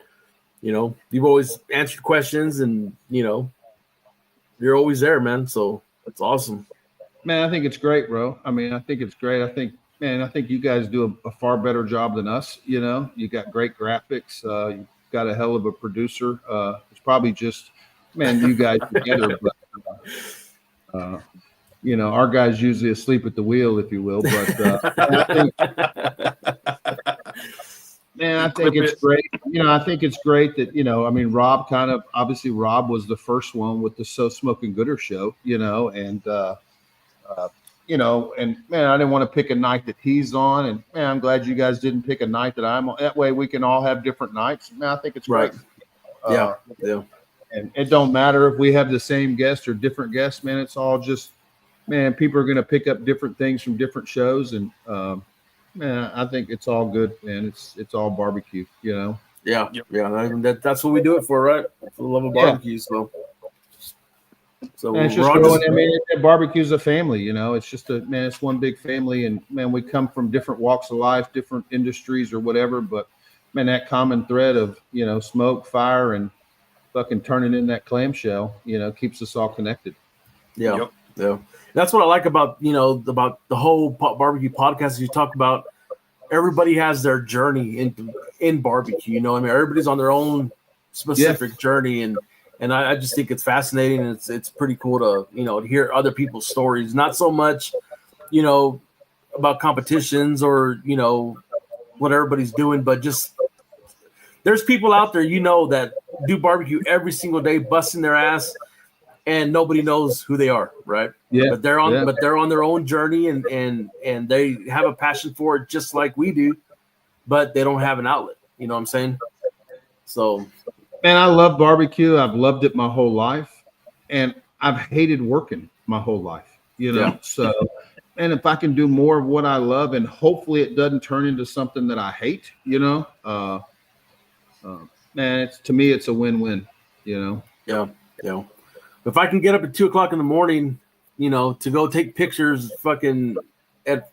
you've always answered questions, and you're always there, man. So it's awesome. Man, I think it's great, bro. I mean, I think it's great. I think you guys do a far better job than us. You got great graphics. You've got a hell of a producer. It's probably just, you guys together. But, our guys usually asleep at the wheel, if you will. But I think it's great. I think it's great that, Rob Rob was the first one with the So Smoking Gooder show, and I didn't want to pick a night that he's on, and I'm glad you guys didn't pick a night that I'm on. That way we can all have different nights. I think it's great. Yeah. And it don't matter if we have the same guest or different guests, man. It's all just, people are going to pick up different things from different shows, and I think it's all good, man. It's all barbecue, Yeah. That's what we do it for, right? For the love of barbecue, So it's just growing. Barbecue's a family, It's just it's one big family, and we come from different walks of life, different industries or whatever. But that common thread of smoke, fire, and fucking turning in that clamshell, keeps us all connected. Yeah. That's what I like about about the whole barbecue podcast. You talk about everybody has their journey in barbecue. Everybody's on their own specific journey, and I just think it's fascinating, and it's pretty cool to to hear other people's stories. Not so much about competitions or what everybody's doing, but just there's people out there that do barbecue every single day, busting their ass, and nobody knows who they are, right? Yeah. But they're on their own journey, and they have a passion for it just like we do, but they don't have an outlet. You know what I'm saying? So, man, I love barbecue. I've loved it my whole life, and I've hated working my whole life. So, and if I can do more of what I love, and hopefully it doesn't turn into something that I hate, man, to me it's a win-win. Yeah. If I can get up at 2:00 in the morning, to go take pictures fucking at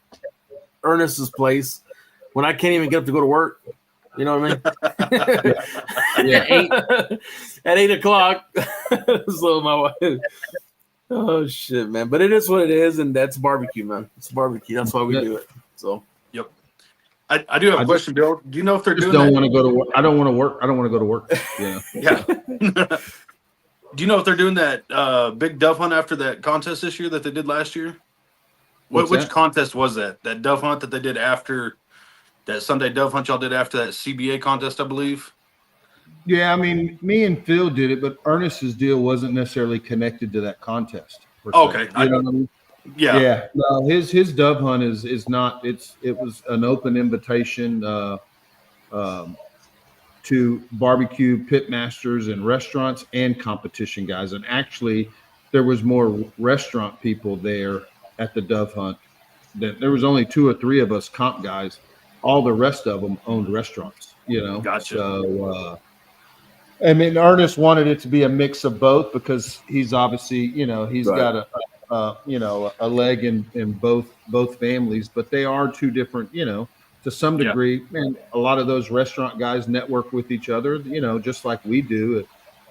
Ernest's place when I can't even get up to go to work, you know what I mean? At 8:00. So my wife, oh shit, man. But it is what it is, and that's barbecue, man. It's barbecue. That's why we do it. So yep. I do have a question, Bill. Do you know if they're doing? Don't want to go to work. I don't want to work. I don't want to go to work. Yeah. Yeah. Do you know if they're doing that big dove hunt after that contest this year that they did last year? Which contest was that? That dove hunt that they did after that Sunday dove hunt y'all did after that CBA contest, I believe? Yeah, I mean, me and Phil did it, but Ernest's deal wasn't necessarily connected to that contest. Okay. You know what I mean? Yeah. No, his dove hunt is not. It was an open invitation to barbecue pitmasters and restaurants and competition guys. And actually, there was more restaurant people there at the dove hunt. There was only 2 or 3 of us comp guys. All the rest of them owned restaurants. Gotcha. So. I mean, Ernest wanted it to be a mix of both because he's obviously, he's got a leg in both families, but they are 2 different, to some degree. Man, a lot of those restaurant guys network with each other, just like we do.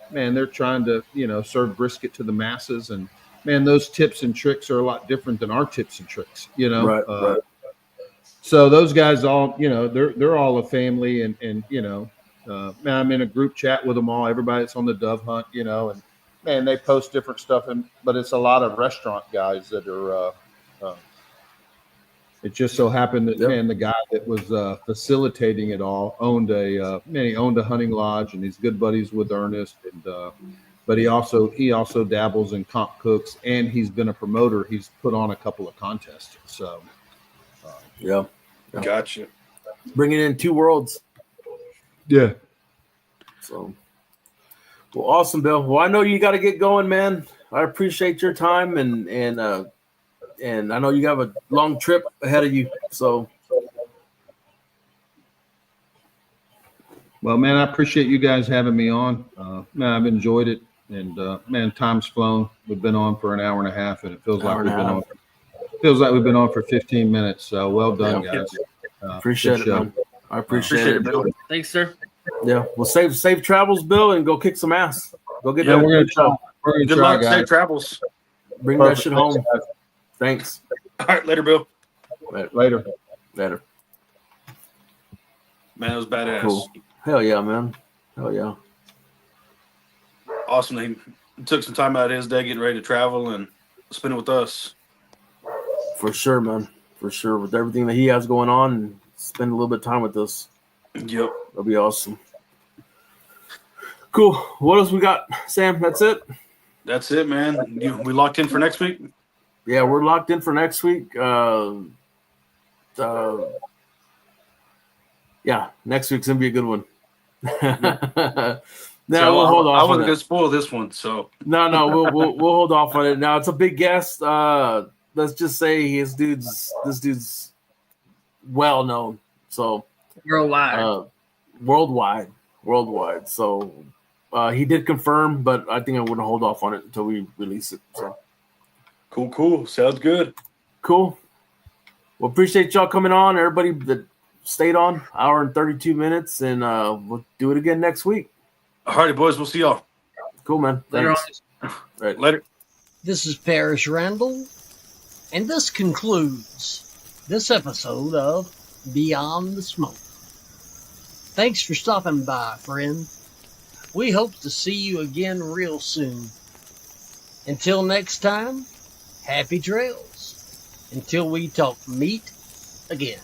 Man, they're trying to, serve brisket to the masses, and man, those tips and tricks are a lot different than our tips and tricks, Right. So those guys all, they're all a family, and man, I'm in a group chat with them all. Everybody that's on the dove hunt, and man, they post different stuff, but it's a lot of restaurant guys that are. It just so happened that man, the guy that was facilitating it all owned a hunting lodge, and he's good buddies with Ernest, and but he also dabbles in comp cooks, and he's been a promoter. He's put on a couple of contests, so Gotcha. Bringing in 2 worlds. Yeah. So, well, awesome, Bill. Well, I know you got to get going, man. I appreciate your time, and I know you have a long trip ahead of you. So, well, man, I appreciate you guys having me on. Man, I've enjoyed it, and man, time's flown. We've been on for an hour and a half, and it feels like we've been on for 15 minutes. So, well done, guys. Appreciate it, man. I appreciate it, Bill. Thanks, sir. Yeah, well, safe travels, Bill, and go kick some ass. Go get that. We're gonna try. Good luck. Safe travels. Bring that shit home. Thanks. All right, later, Bill. Later. Man, it was badass. Cool. Hell yeah, man. Hell yeah. Awesome. He took some time out of his day getting ready to travel and spend it with us. For sure, man. For sure. With everything that he has going on, and spend a little bit of time with us. Yep. That'll be awesome. Cool. What else we got, Sam? That's it? That's it, man. We locked in for next week? Yeah, we're locked in for next week. Yeah, next week's going to be a good one. We'll hold off. I wasn't going to spoil this one, so. No, we'll hold off on it. Now, it's a big guest. Let's just say this dude's well known. So worldwide. So he did confirm, but I think I would hold off on it until we release it. So cool. Sounds good. Cool. Well, appreciate y'all coming on. Everybody that stayed on, hour and 32 minutes, and we'll do it again next week. All righty, boys. We'll see y'all. Cool, man. Thanks. Right. Later. This is Parrish Randall, and this concludes this episode of Beyond the Smoke. Thanks for stopping by, friend. We hope to see you again real soon. Until next time, happy trails. Until we talk meat again.